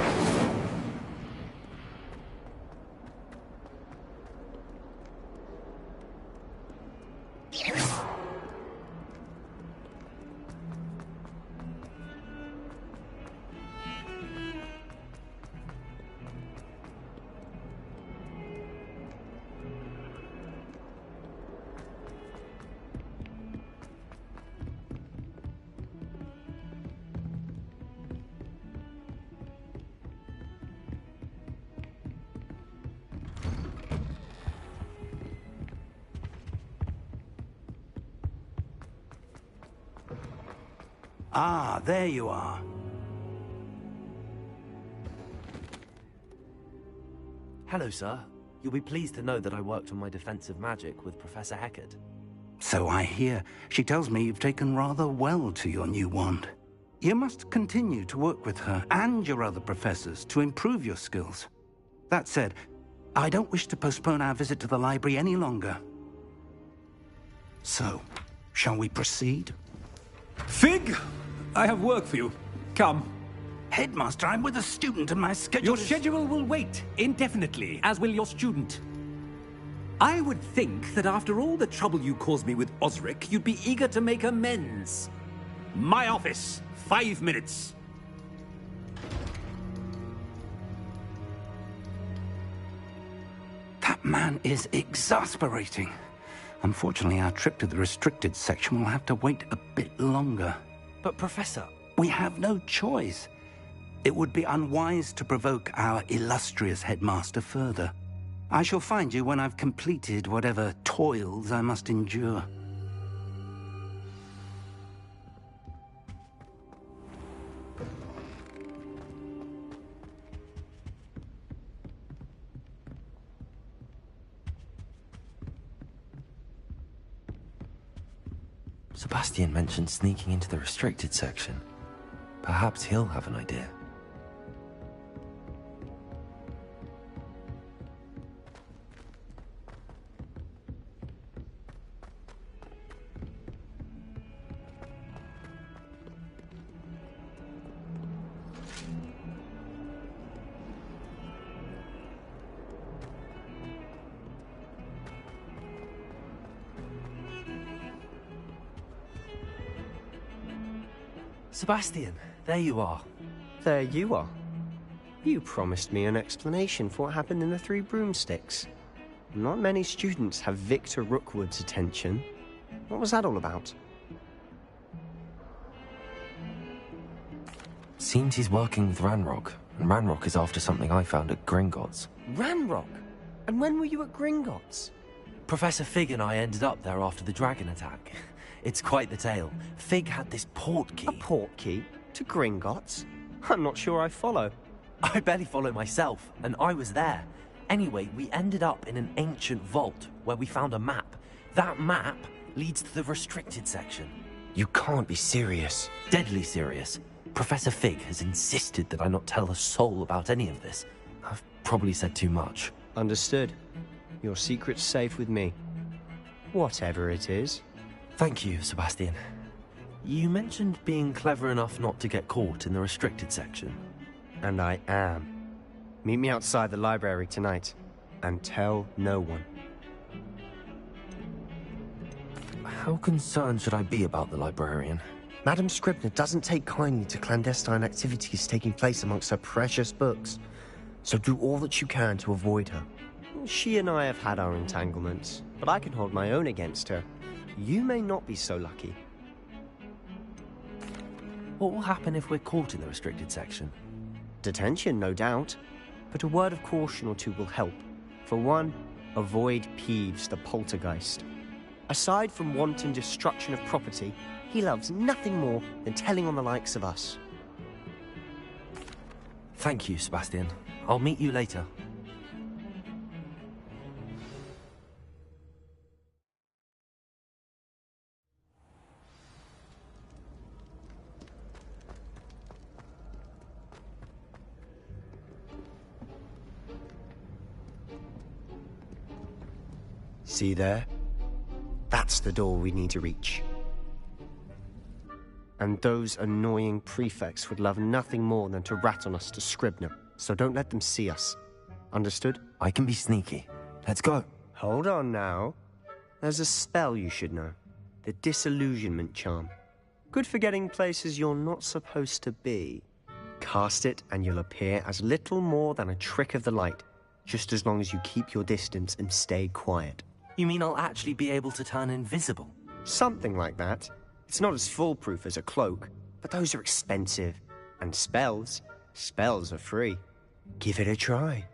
Ah, there you are. Hello, sir. You'll be pleased to know that I worked on my defensive magic with Professor Heckard. So I hear. She tells me you've taken rather well to your new wand. You must continue to work with her and your other professors to improve your skills. That said, I don't wish to postpone our visit to the library any longer. So, shall we proceed? Fig, I have work for you. Come. Headmaster, I'm with a student and my schedule Your schedule will wait indefinitely, as will your student. I would think that after all the trouble you caused me with Osric, you'd be eager to make amends. My office, 5 minutes. That man is exasperating. Unfortunately, our trip to the restricted section will have to wait a bit longer. But, Professor... We have no choice. It would be unwise to provoke our illustrious headmaster further. I shall find you when I've completed whatever toils I must endure. Sebastian mentioned sneaking into the restricted section. Perhaps he'll have an idea. Sebastian, there you are. There you are. You promised me an explanation for what happened in the Three Broomsticks. Not many students have Victor Rookwood's attention. What was that all about? Seems he's working with Ranrock, and Ranrock is after something I found at Gringotts. Ranrock? And when were you at Gringotts? Professor Fig and I ended up there after the dragon attack. It's quite the tale. Fig had this port key. A port key? To Gringotts? I'm not sure I follow. I barely follow myself, and I was there. Anyway, we ended up in an ancient vault where we found a map. That map leads to the restricted section. You can't be serious. Deadly serious. Professor Fig has insisted that I not tell a soul about any of this. I've probably said too much. Understood. Your secret's safe with me. Whatever it is. Thank you, Sebastian. You mentioned being clever enough not to get caught in the restricted section. And I am. Meet me outside the library tonight, and tell no one. How concerned should I be about the librarian? Madam Scribner doesn't take kindly to clandestine activities taking place amongst her precious books, so do all that you can to avoid her. She and I have had our entanglements, but I can hold my own against her. You may not be so lucky. What will happen if we're caught in the restricted section? Detention, no doubt. But a word of caution or two will help. For one, avoid Peeves, the poltergeist. Aside from wanton destruction of property, he loves nothing more than telling on the likes of us. Thank you, Sebastian. I'll meet you later. See there? That's the door we need to reach. And those annoying prefects would love nothing more than to rat on us to Scribner, so don't let them see us. Understood? I can be sneaky. Let's go. Hold on now. There's a spell you should know. The Disillusionment Charm. Good for getting places you're not supposed to be. Cast it and you'll appear as little more than a trick of the light, just as long as you keep your distance and stay quiet. You mean I'll actually be able to turn invisible? Something like that. It's not as foolproof as a cloak, but those are expensive. And spells are free. Give it a try.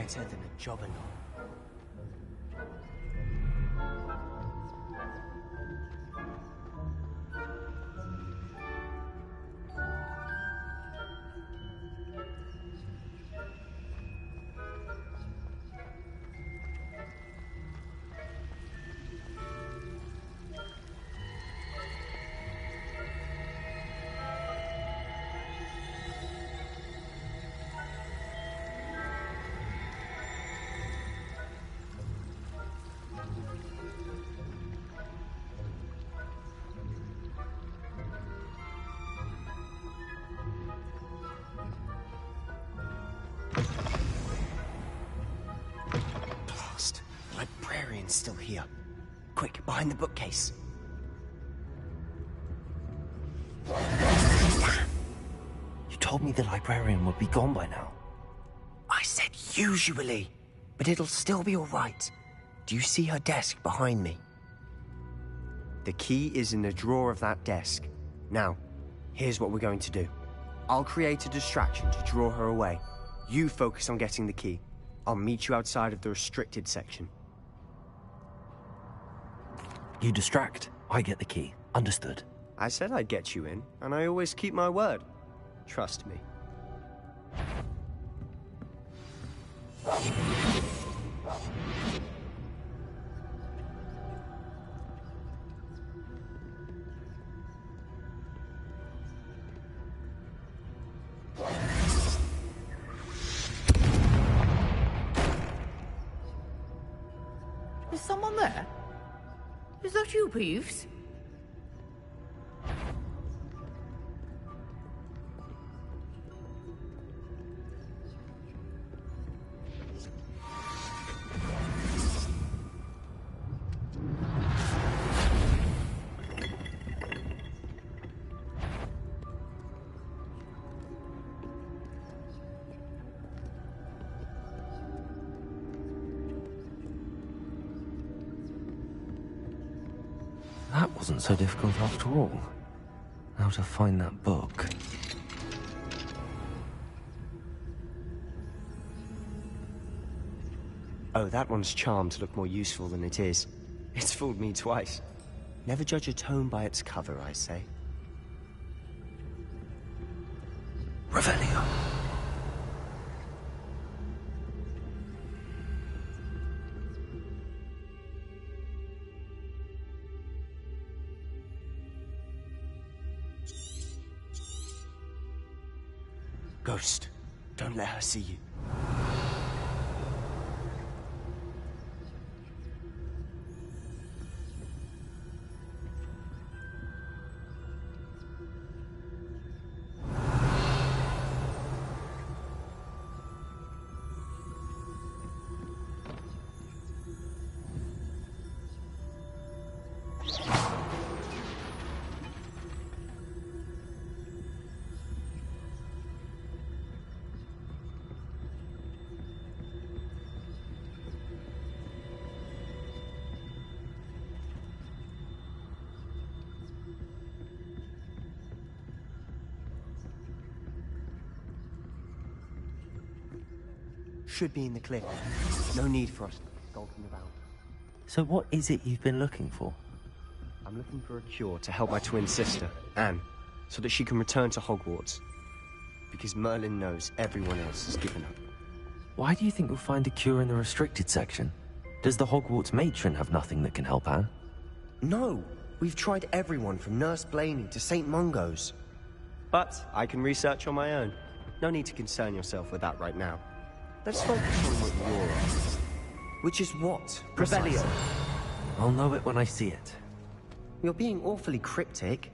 better than a jobberknoll. Blast! The librarian's still here. Quick, behind the bookcase. You told me the librarian would be gone by now. I said usually, but it'll still be all right. Do you see her desk behind me? The key is in the drawer of that desk. Now, here's what we're going to do. I'll create a distraction to draw her away. You focus on getting the key. I'll meet you outside of the restricted section. You distract, I get the key. Understood. I said I'd get you in, and I always keep my word. Trust me. Is someone there? Is that you, Peeves? That wasn't so difficult after all. Now to find that book. Oh, that one's charmed to look more useful than it is. It's fooled me twice. Never judge a tome by its cover, I say. Revelio. Ghost, don't let her see you. Should be in the cliff. No need for us skulking about. So what is it you've been looking for? I'm looking for a cure to help my twin sister, Anne, so that she can return to Hogwarts. Because Merlin knows everyone else has given up. Why do you think you'll find a cure in the restricted section? Does the Hogwarts matron have nothing that can help Anne? No! We've tried everyone from Nurse Blaney to St. Mungo's. But I can research on my own. No need to concern yourself with that right now. Let's focus on what you're after. Which is what? Revelio. I'll know it when I see it. You're being awfully cryptic.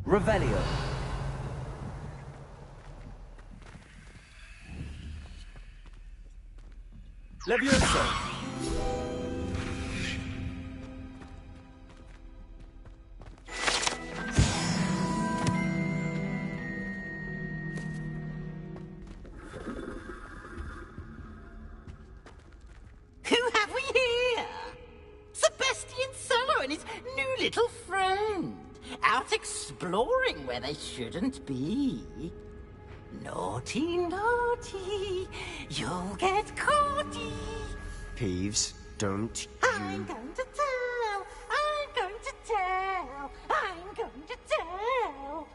Revelio. Levioso. Who have we here? Sebastian Solo and his new little friend. Out exploring where they shouldn't be. Naughty, naughty, you'll get caughty. Peeves, don't I'm going to tell, I'm going to tell, I'm going to tell.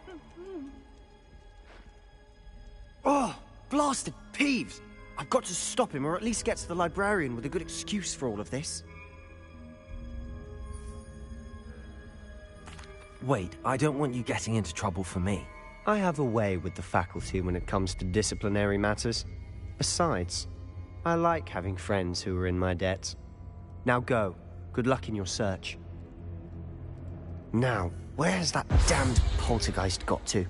Oh, blasted Peeves! I've got to stop him, or at least get to the librarian with a good excuse for all of this. Wait, I don't want you getting into trouble for me. I have a way with the faculty when it comes to disciplinary matters. Besides, I like having friends who are in my debt. Now go. Good luck in your search. Now, where's that damned poltergeist got to?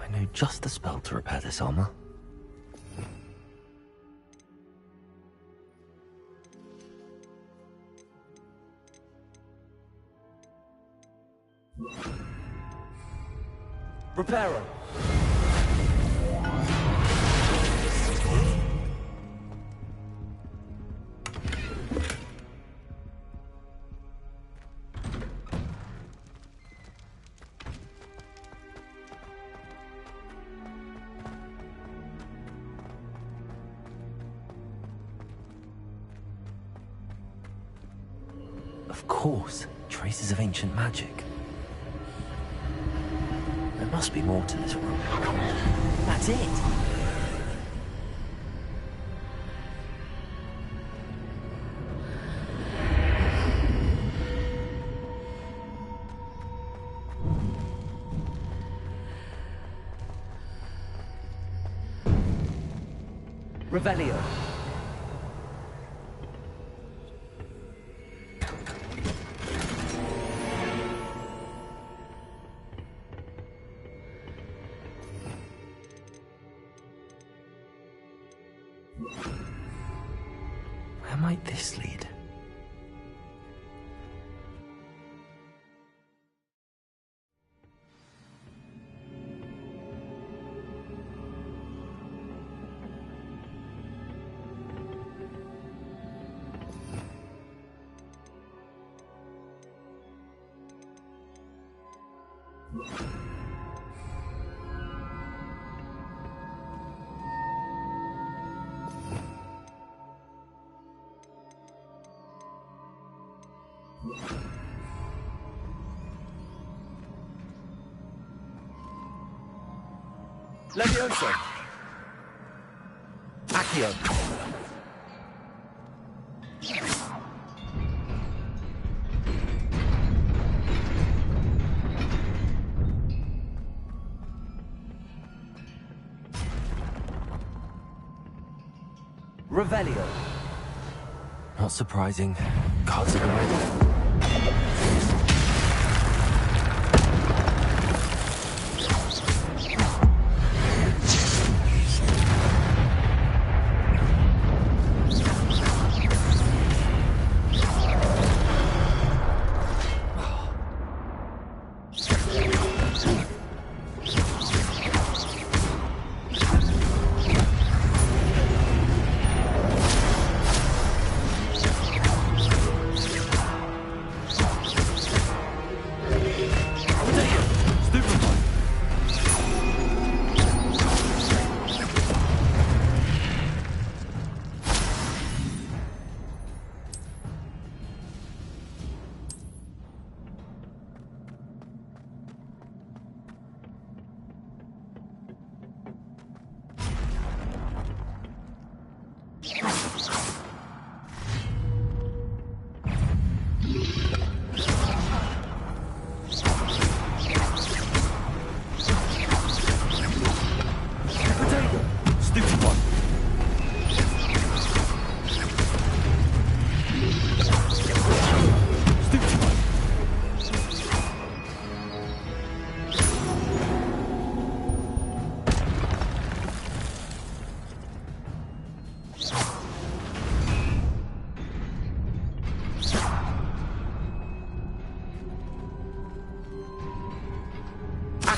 I know just the spell to repair this armor. Reparo. Of course, traces of ancient magic. There must be more to this room. That's it. Revelio. Where might this lead? Levioso. Accio. Revelio. Not surprising. Cards are ready.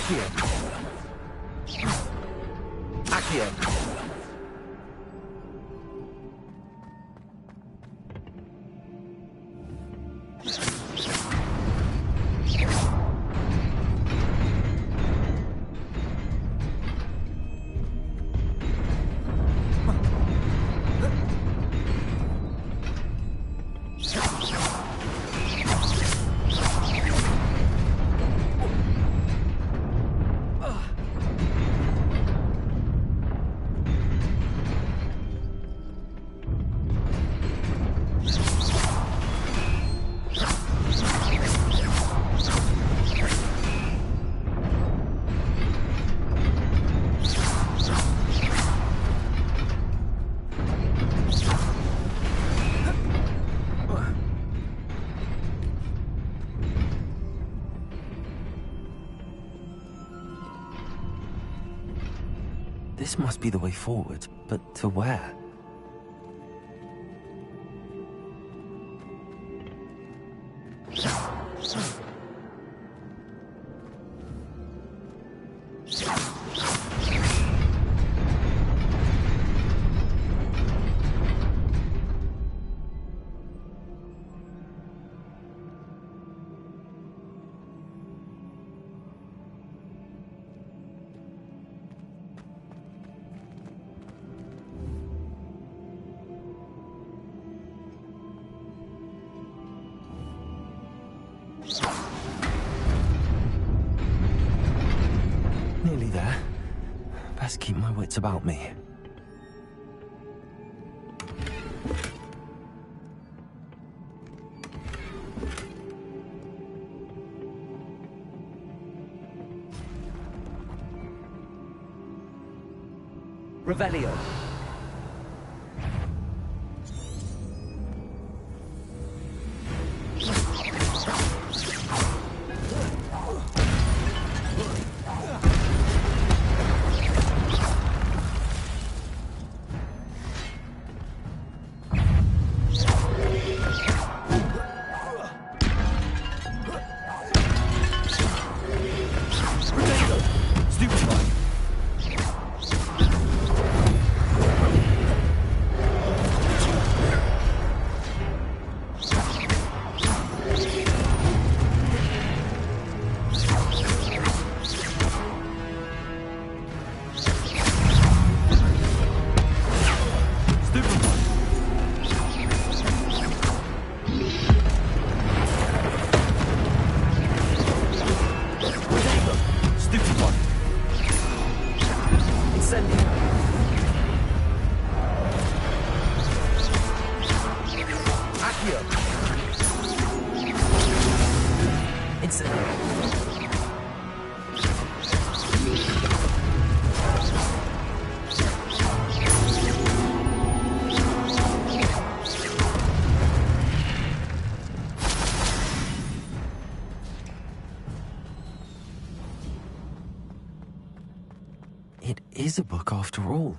Accio. Accio. This must be the way forward, but to where? Nearly there. Best keep my wits about me. Revelio. It is a book after all.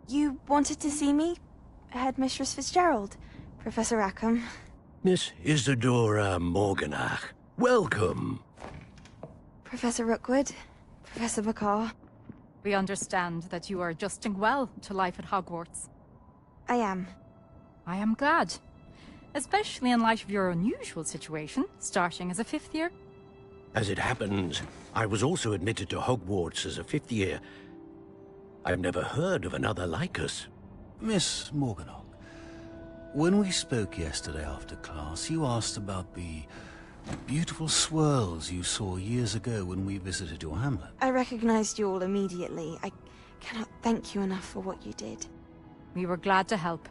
You wanted to see me? Headmistress Fitzgerald, Professor Rackham. Miss Isadora Morganach, welcome. Professor Rookwood, Professor Bakar. We understand that you are adjusting well to life at Hogwarts. I am. I am glad. Especially in light of your unusual situation, starting as a 5th year. As it happens, I was also admitted to Hogwarts as a 5th year. I've never heard of another like us. Miss Morganach, when we spoke yesterday after class, you asked about the beautiful swirls you saw years ago when we visited your hamlet. I recognized you all immediately. I cannot thank you enough for what you did. We were glad to help.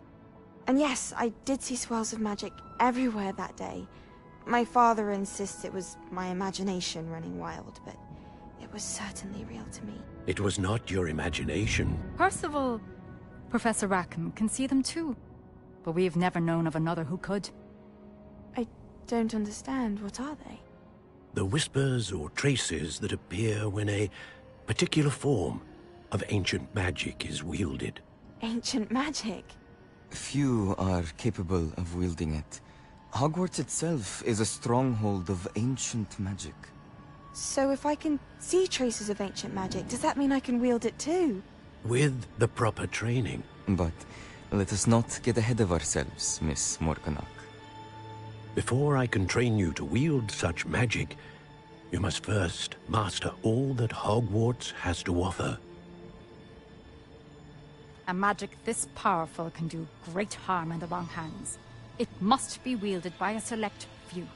And yes, I did see swirls of magic everywhere that day. My father insists it was my imagination running wild, but it was certainly real to me. It was not your imagination. Percival, Professor Rackham can see them too. But we have never known of another who could. I don't understand. What are they? The whispers or traces that appear when a particular form of ancient magic is wielded. Ancient magic? Few are capable of wielding it. Hogwarts itself is a stronghold of ancient magic. So if I can see traces of ancient magic, does that mean I can wield it too? With the proper training. But let us not get ahead of ourselves, Miss Morganach. Before I can train you to wield such magic, you must first master all that Hogwarts has to offer. A magic this powerful can do great harm in the wrong hands. It must be wielded by a select few.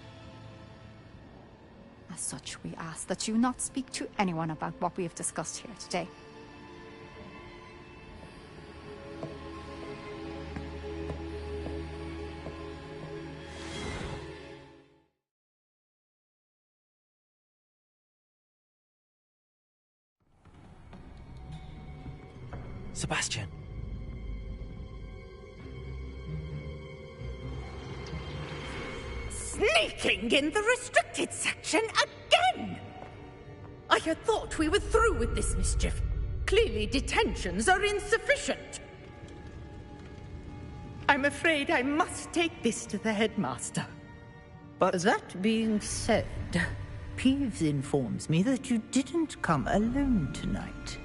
As such, we ask that you not speak to anyone about what we have discussed here today. Sebastian. Sneaking in the restricted section again! I had thought we were through with this mischief. Clearly detentions are insufficient. I'm afraid I must take this to the headmaster. But that being said, Peeves informs me that you didn't come alone tonight.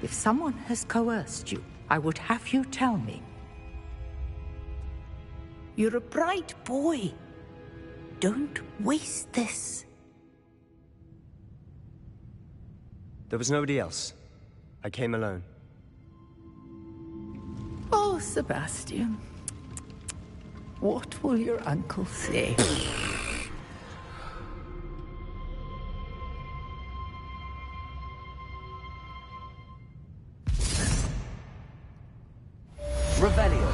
If someone has coerced you, I would have you tell me. You're a bright boy. Don't waste this. There was nobody else. I came alone. Oh, Sebastian. What will your uncle say? Revelio.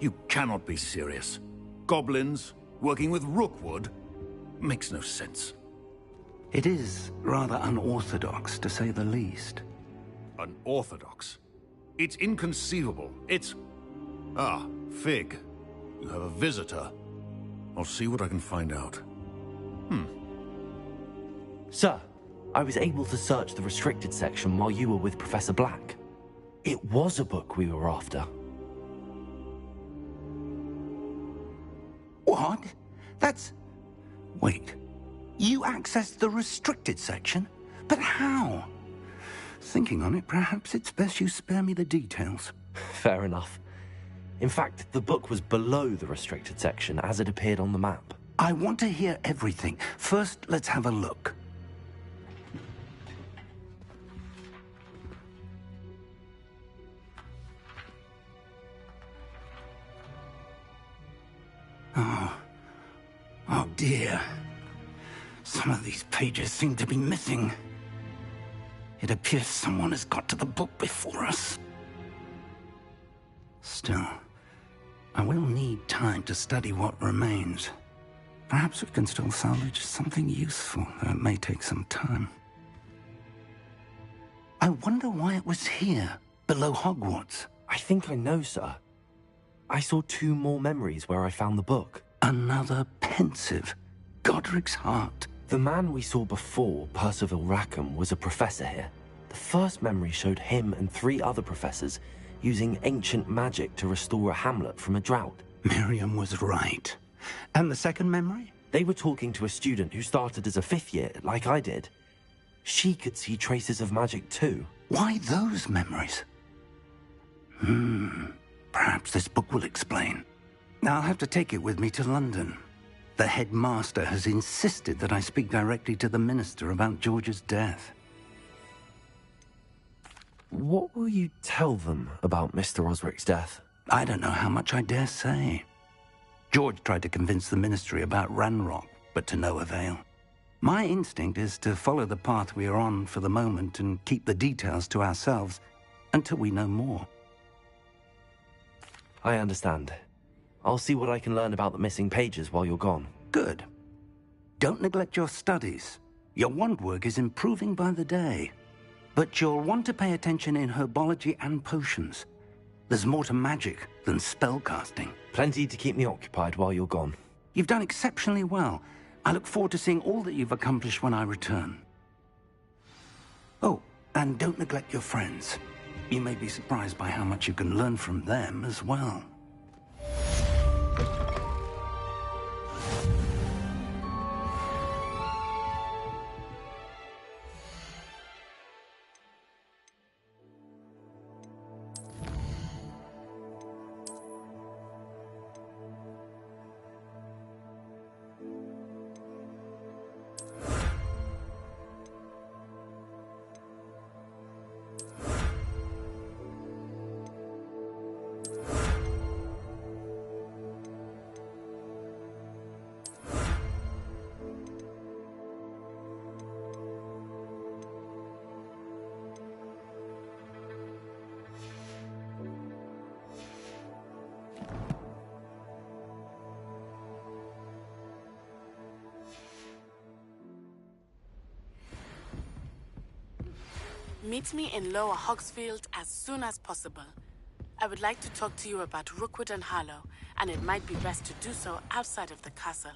You cannot be serious. Goblins working with Rookwood? Makes no sense. It is rather unorthodox, to say the least. Unorthodox? It's inconceivable. It's... Ah, Fig. You have a visitor. I'll see what I can find out. Sir, I was able to search the restricted section while you were with Professor Black. It was a book we were after. What? That's... Wait. You accessed the restricted section? But how? Thinking on it, perhaps it's best you spare me the details. Fair enough. In fact, the book was below the restricted section as it appeared on the map. I want to hear everything. First, let's have a look. Oh dear. Some of these pages seem to be missing. It appears someone has got to the book before us. Still, I will need time to study what remains. Perhaps we can still salvage something useful, though it may take some time. I wonder why it was here, below Hogwarts. I think I know, sir. I saw 2 more memories where I found the book. Another pensive. Godric's heart. The man we saw before, Percival Rackham, was a professor here. The first memory showed him and 3 other professors using ancient magic to restore a hamlet from a drought. Miriam was right. And the second memory? They were talking to a student who started as a 5th year, like I did. She could see traces of magic too. Why those memories? Perhaps this book will explain. I'll have to take it with me to London. The headmaster has insisted that I speak directly to the minister about George's death. What will you tell them about Mr. Osric's death? I don't know how much I dare say. George tried to convince the ministry about Ranrock, but to no avail. My instinct is to follow the path we are on for the moment and keep the details to ourselves until we know more. I understand. I'll see what I can learn about the missing pages while you're gone. Good. Don't neglect your studies. Your wand work is improving by the day. But you'll want to pay attention in herbology and potions. There's more to magic than spellcasting. Plenty to keep me occupied while you're gone. You've done exceptionally well. I look forward to seeing all that you've accomplished when I return. Oh, and don't neglect your friends. You may be surprised by how much you can learn from them as well. Meet me in Lower Hogsfield as soon as possible. I would like to talk to you about Rookwood and Harlow, and it might be best to do so outside of the castle.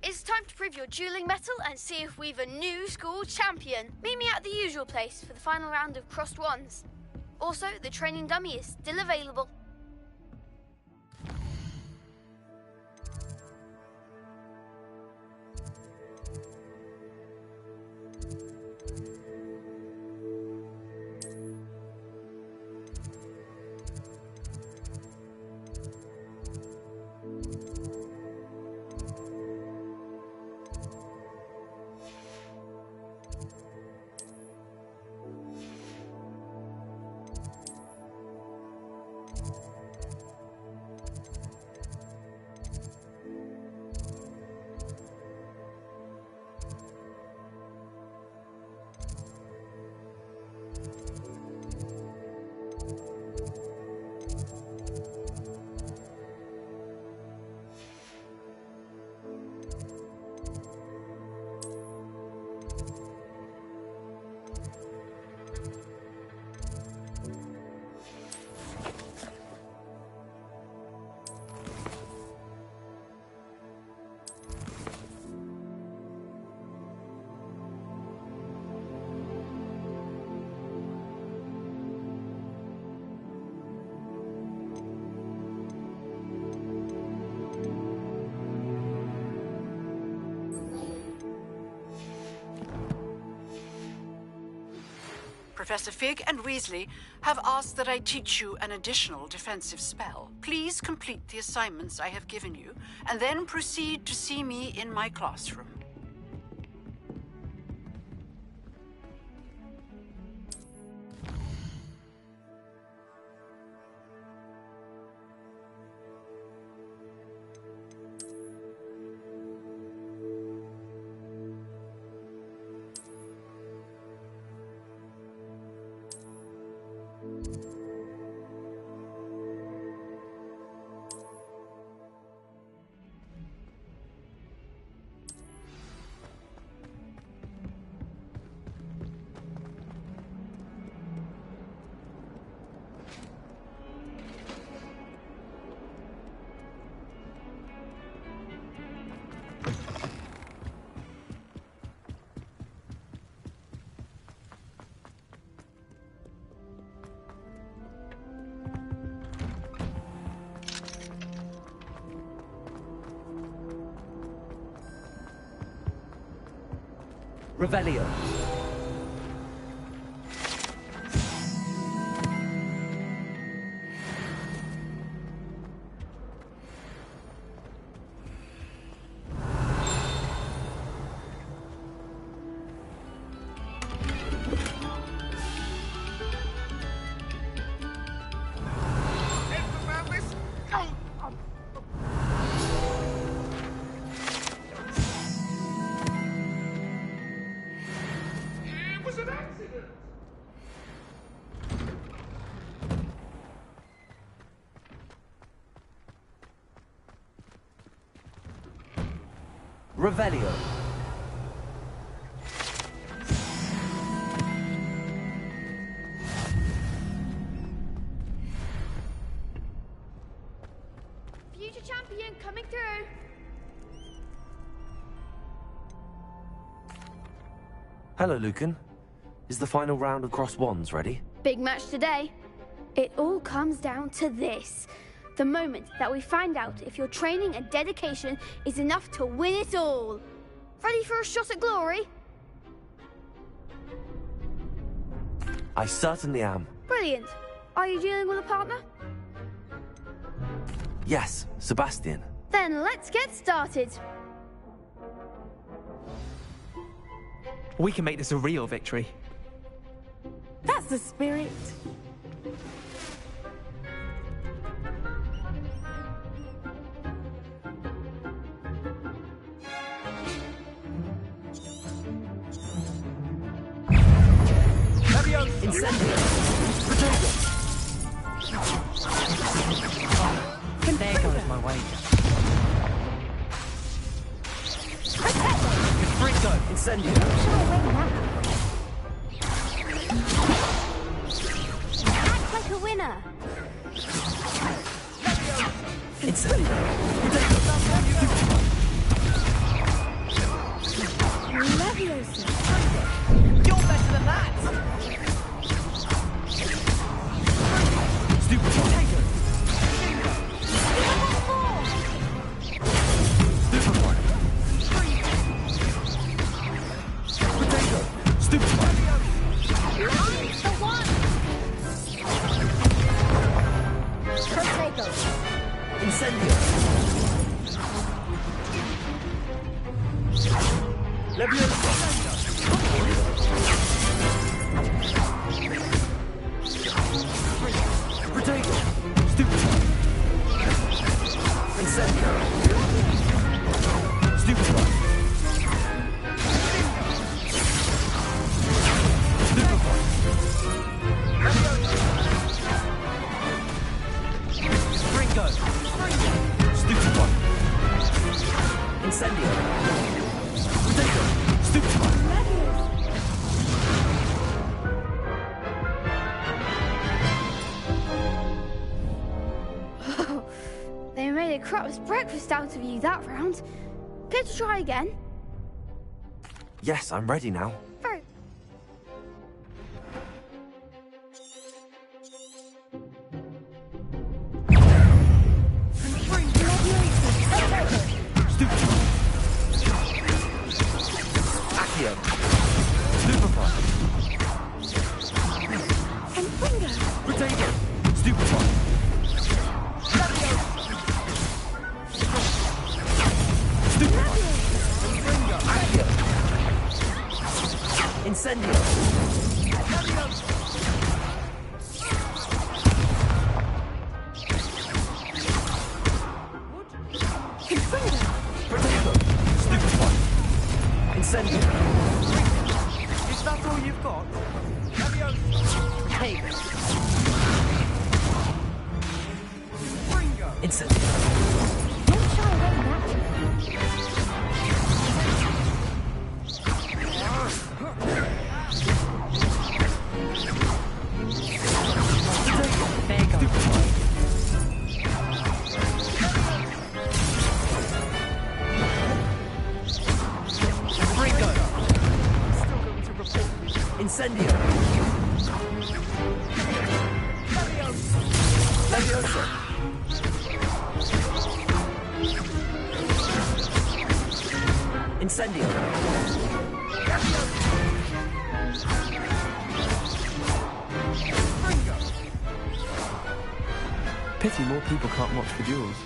It's time to prove your dueling mettle and see if we've a new school champion. Meet me at the usual place for the final round of crossed wands. Also, the training dummy is still available. Professor Fig and Weasley have asked that I teach you an additional defensive spell. Please complete the assignments I have given you, and then proceed to see me in my classroom. Revelio. Revelio. Future champion coming through. Hello, Lucan. Is the final round of Cross Wands ready? Big match today. It all comes down to this. The moment that we find out if your training and dedication is enough to win it all. Ready for a shot at glory? I certainly am. Brilliant. Are you dealing with a partner? Yes, Sebastian. Then let's get started. We can make this a real victory. That's the spirit. Incendio! There goes my wager. Fringo! Incendio! Act like a winner. Incendio! Leviosa. You're better than that! Stupid potato! Stupid one! Potato! Stupid one! Line for one. Potato. Incendio! Leviosa! Potato! Stupid one! Incendio! Stupid one! Stupid one! Fringo! Stupid one! Incendio! Potato! Stupid one! They made a crap's breakfast out of you that round. Care to try again? Yes, I'm ready now. Very. Accio! Superfly! Incendio! Potato! Stupefy! Incendio! Is that all you've got? Potato! Incendio! Don't shy away naturally. Incendio! Levioso! Incendio! Pity more people can't watch the duels.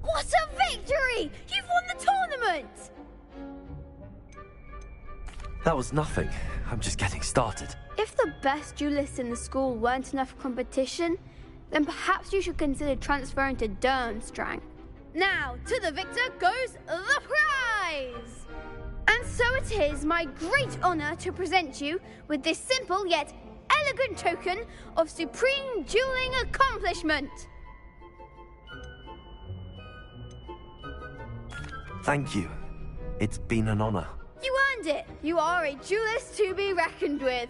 What a victory! You've won the tournament! That was nothing. I'm just getting started. If the best duelists in the school weren't enough competition, then perhaps you should consider transferring to Durmstrang. Now, to the victor goes the prize! And so it is my great honor to present you with this simple yet elegant token of supreme dueling accomplishment. Thank you. It's been an honor. You earned it! You are a duelist to be reckoned with.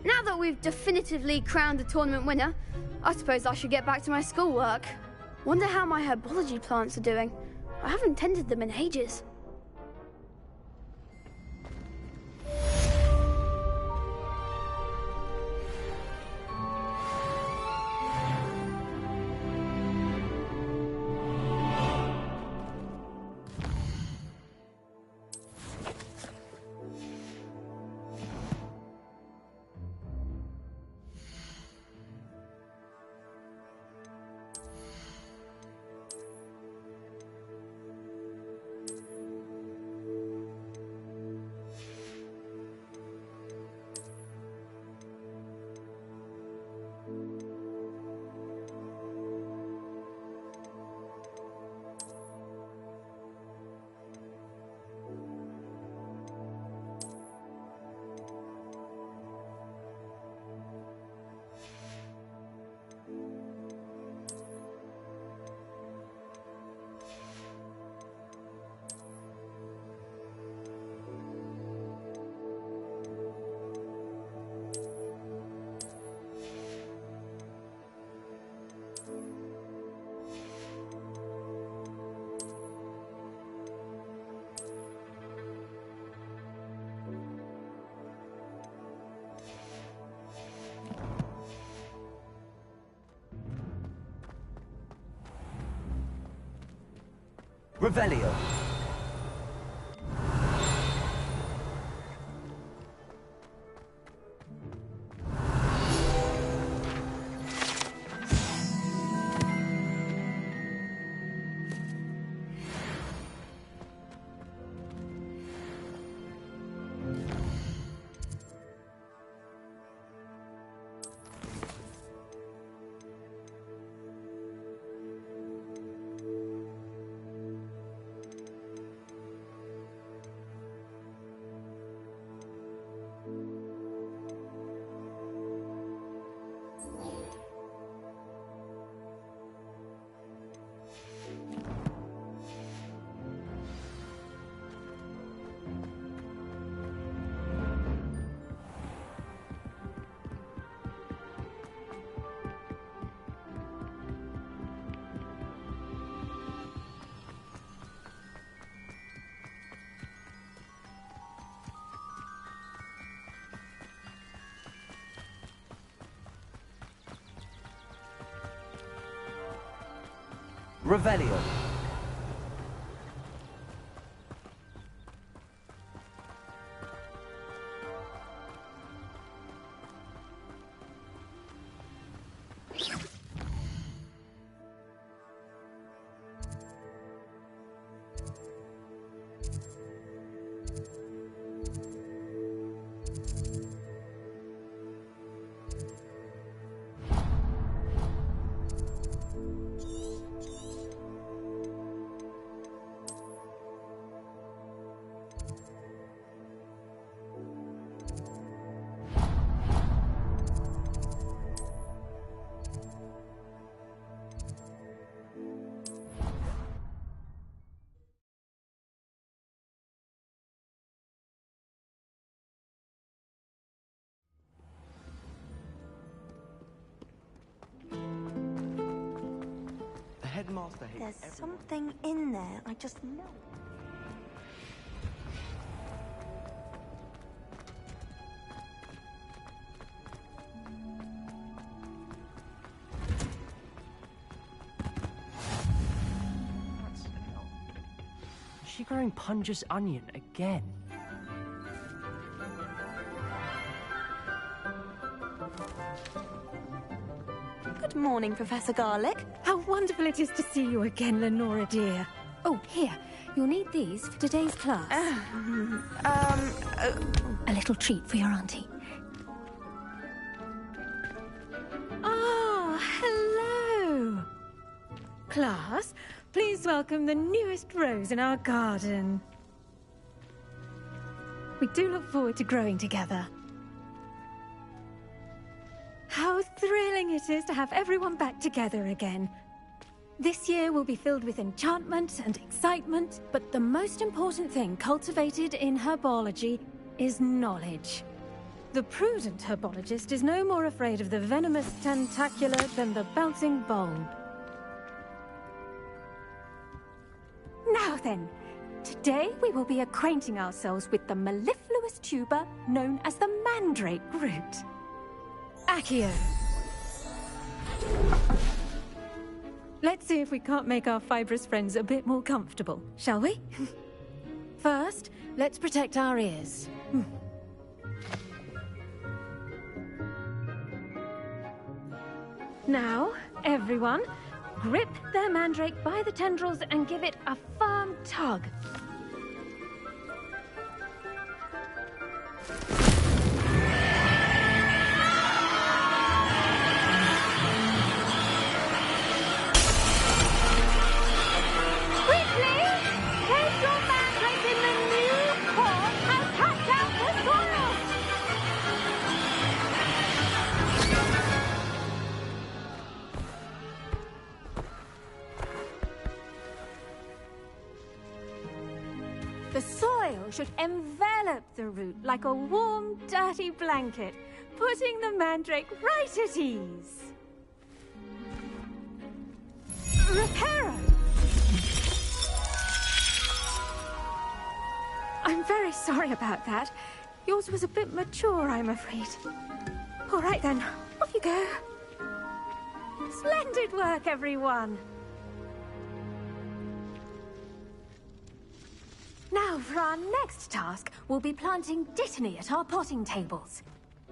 Now that we've definitively crowned the tournament winner, I suppose I should get back to my schoolwork. Wonder how my herbology plants are doing. I haven't tended them in ages. Revelio. Revelio. There's something in there, I just know. Is she growing Punja's onion again? Good morning, Professor Garlic. How wonderful it is to see you again, Lenora dear. Oh, here. You'll need these for today's class. A little treat for your auntie. Ah, hello. Class, please welcome the newest rose in our garden. We do look forward to growing together. How thrilling it is to have everyone back together again. This year will be filled with enchantment and excitement, but the most important thing cultivated in herbology is knowledge. The prudent herbologist is no more afraid of the venomous tentacula than the bouncing bulb. Now then, today we will be acquainting ourselves with the mellifluous tuber known as the mandrake root. Accio. Let's see if we can't make our fibrous friends a bit more comfortable, shall we? First, let's protect our ears. Now, everyone, grip their mandrake by the tendrils and give it a firm tug. The soil should envelop the root like a warm, dirty blanket, putting the mandrake right at ease. Reparo! I'm very sorry about that. Yours was a bit mature, I'm afraid. All right then, off you go. Splendid work, everyone. Now, for our next task, we'll be planting dittany at our potting tables.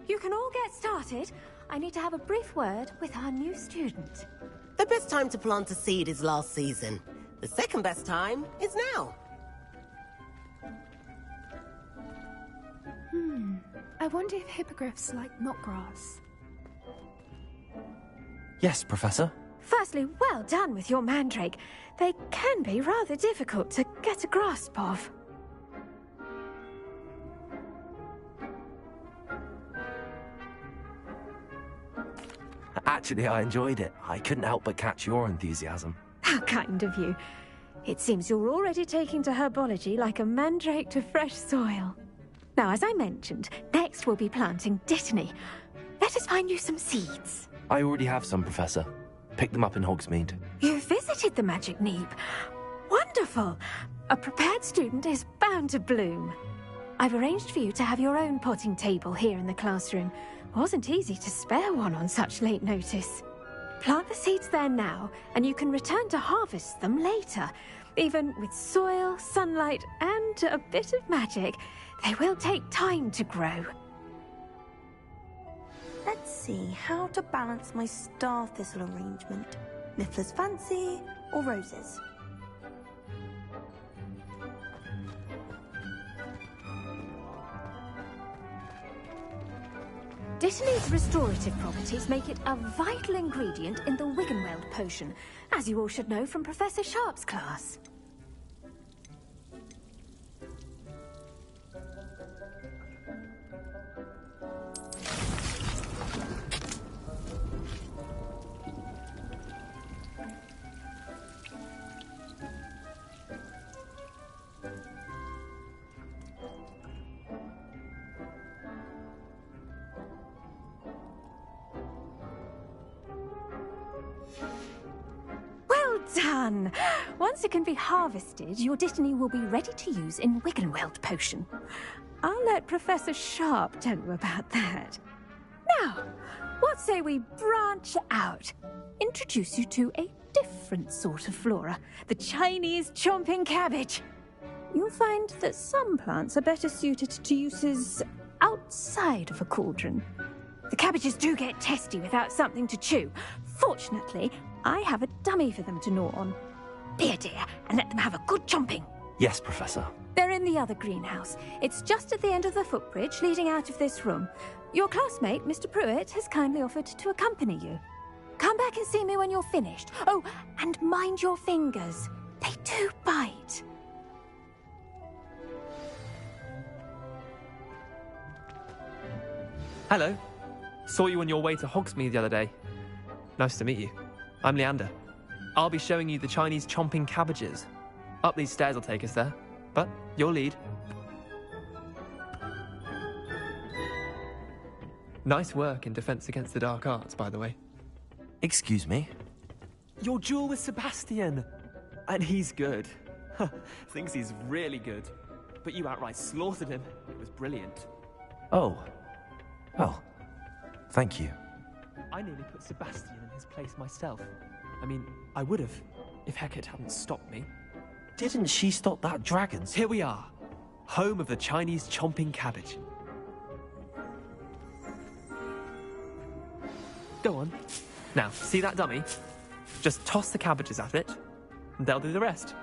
You can all get started. I need to have a brief word with our new student. The best time to plant a seed is last season. The second best time is now. I wonder if hippogriffs like knotgrass. Yes, Professor. Firstly, well done with your mandrake. They can be rather difficult to get a grasp of. Actually, I enjoyed it. I couldn't help but catch your enthusiasm. How kind of you. It seems you're already taking to herbology like a mandrake to fresh soil. Now, as I mentioned, next we'll be planting dittany. Let us find you some seeds. I already have some, Professor. Picked them up in Hogsmeade. You visited the Magic Neep. Wonderful! A prepared student is bound to bloom. I've arranged for you to have your own potting table here in the classroom. Wasn't easy to spare one on such late notice. Plant the seeds there now, and you can return to harvest them later. Even with soil, sunlight, and a bit of magic, they will take time to grow. Let's see how to balance my star thistle arrangement. Niffler's fancy or roses? Dittany's restorative properties make it a vital ingredient in the Wiggenweld potion, as you all should know from Professor Sharp's class. Well done! fun. Once it can be harvested, your Dittany will be ready to use in Wiggenweld potion. I'll let Professor Sharp tell you about that. Now, what say we branch out? Introduce you to a different sort of flora, the Chinese chomping cabbage. You'll find that some plants are better suited to uses outside of a cauldron. The cabbages do get testy without something to chew. Fortunately, I have a dummy for them to gnaw on. Be a dear and let them have a good chomping. Yes, Professor. They're in the other greenhouse. It's just at the end of the footbridge leading out of this room. Your classmate, Mr. Pruitt, has kindly offered to accompany you. Come back and see me when you're finished. Oh, and mind your fingers. They do bite. Hello. Saw you on your way to Hogsmeade the other day. Nice to meet you. I'm Leander. I'll be showing you the Chinese chomping cabbages. Up these stairs will take us there, but you'll lead. Nice work in Defense Against the Dark Arts, by the way. Excuse me? Your duel with Sebastian! And he's good. Thinks he's really good. But you outright slaughtered him. It was brilliant. Oh. Well, thank you. I nearly put Sebastian in his place myself. I mean, I would have, if Hecate hadn't stopped me. Didn't she stop that dragon? Here we are. Home of the Chinese chomping cabbage. Go on. Now, see that dummy? Just toss the cabbages at it, and they'll do the rest.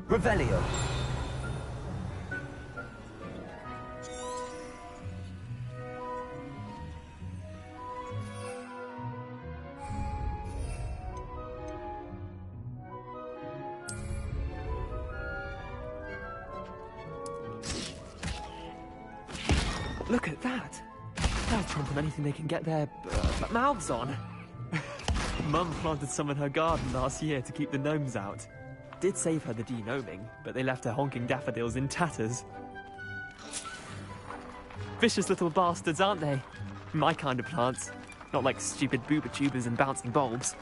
Revelio. Look at that. They'll chomp on anything they can get their mouths on. Mum planted some in her garden last year to keep the gnomes out. Did save her the de-gnoming, but they left her honking daffodils in tatters. Vicious little bastards, aren't they? My kind of plants. Not like stupid booba tubers and bouncing bulbs.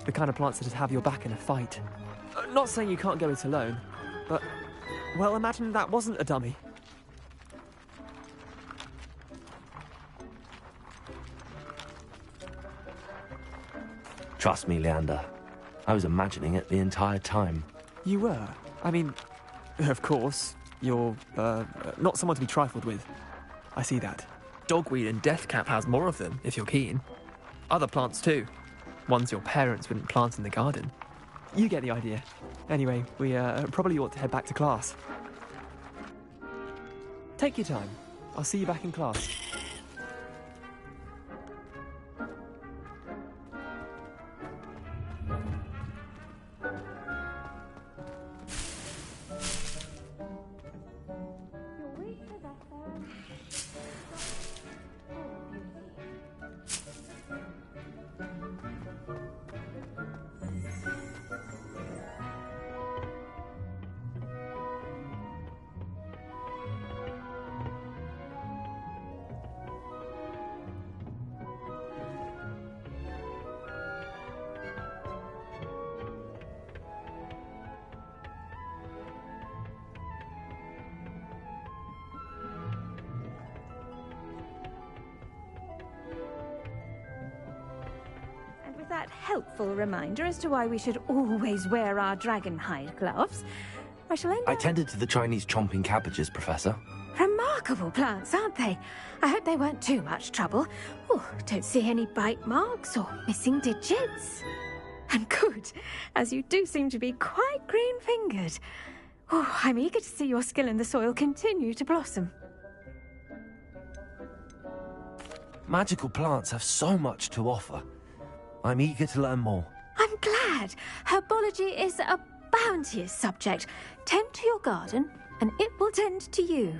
The kind of plants that'd have your back in a fight. Not saying you can't go it alone, but, well, imagine that wasn't a dummy. Trust me, Leander. I was imagining it the entire time. You were? I mean, of course, you're, not someone to be trifled with. I see that. Dogweed and deathcap has more of them, if you're keen. Other plants too. Ones your parents wouldn't plant in the garden. You get the idea. Anyway, we, probably ought to head back to class. Take your time. I'll see you back in class. That helpful reminder as to why we should always wear our dragon hide gloves, I shall end I tended to the Chinese chomping cabbages, Professor. Remarkable plants, aren't they? I hope they weren't too much trouble. Oh, don't see any bite marks or missing digits. And good, as you do seem to be quite green-fingered. Oh, I'm eager to see your skill in the soil continue to blossom. Magical plants have so much to offer. I'm eager to learn more. I'm glad. Herbology is a bounteous subject. Tend to your garden, and it will tend to you.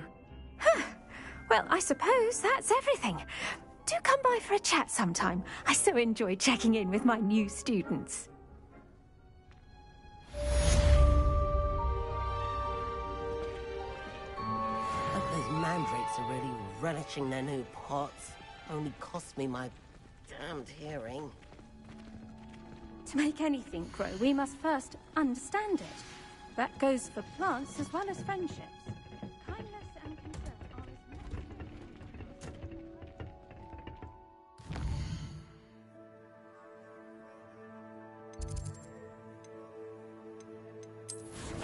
Well, I suppose that's everything. Do come by for a chat sometime. I so enjoy checking in with my new students. mandrakes are really relishing their new pots. Only cost me my damned hearing. To make anything grow, we must first understand it. That goes for plants as well as friendships. Kindness and concern are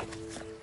as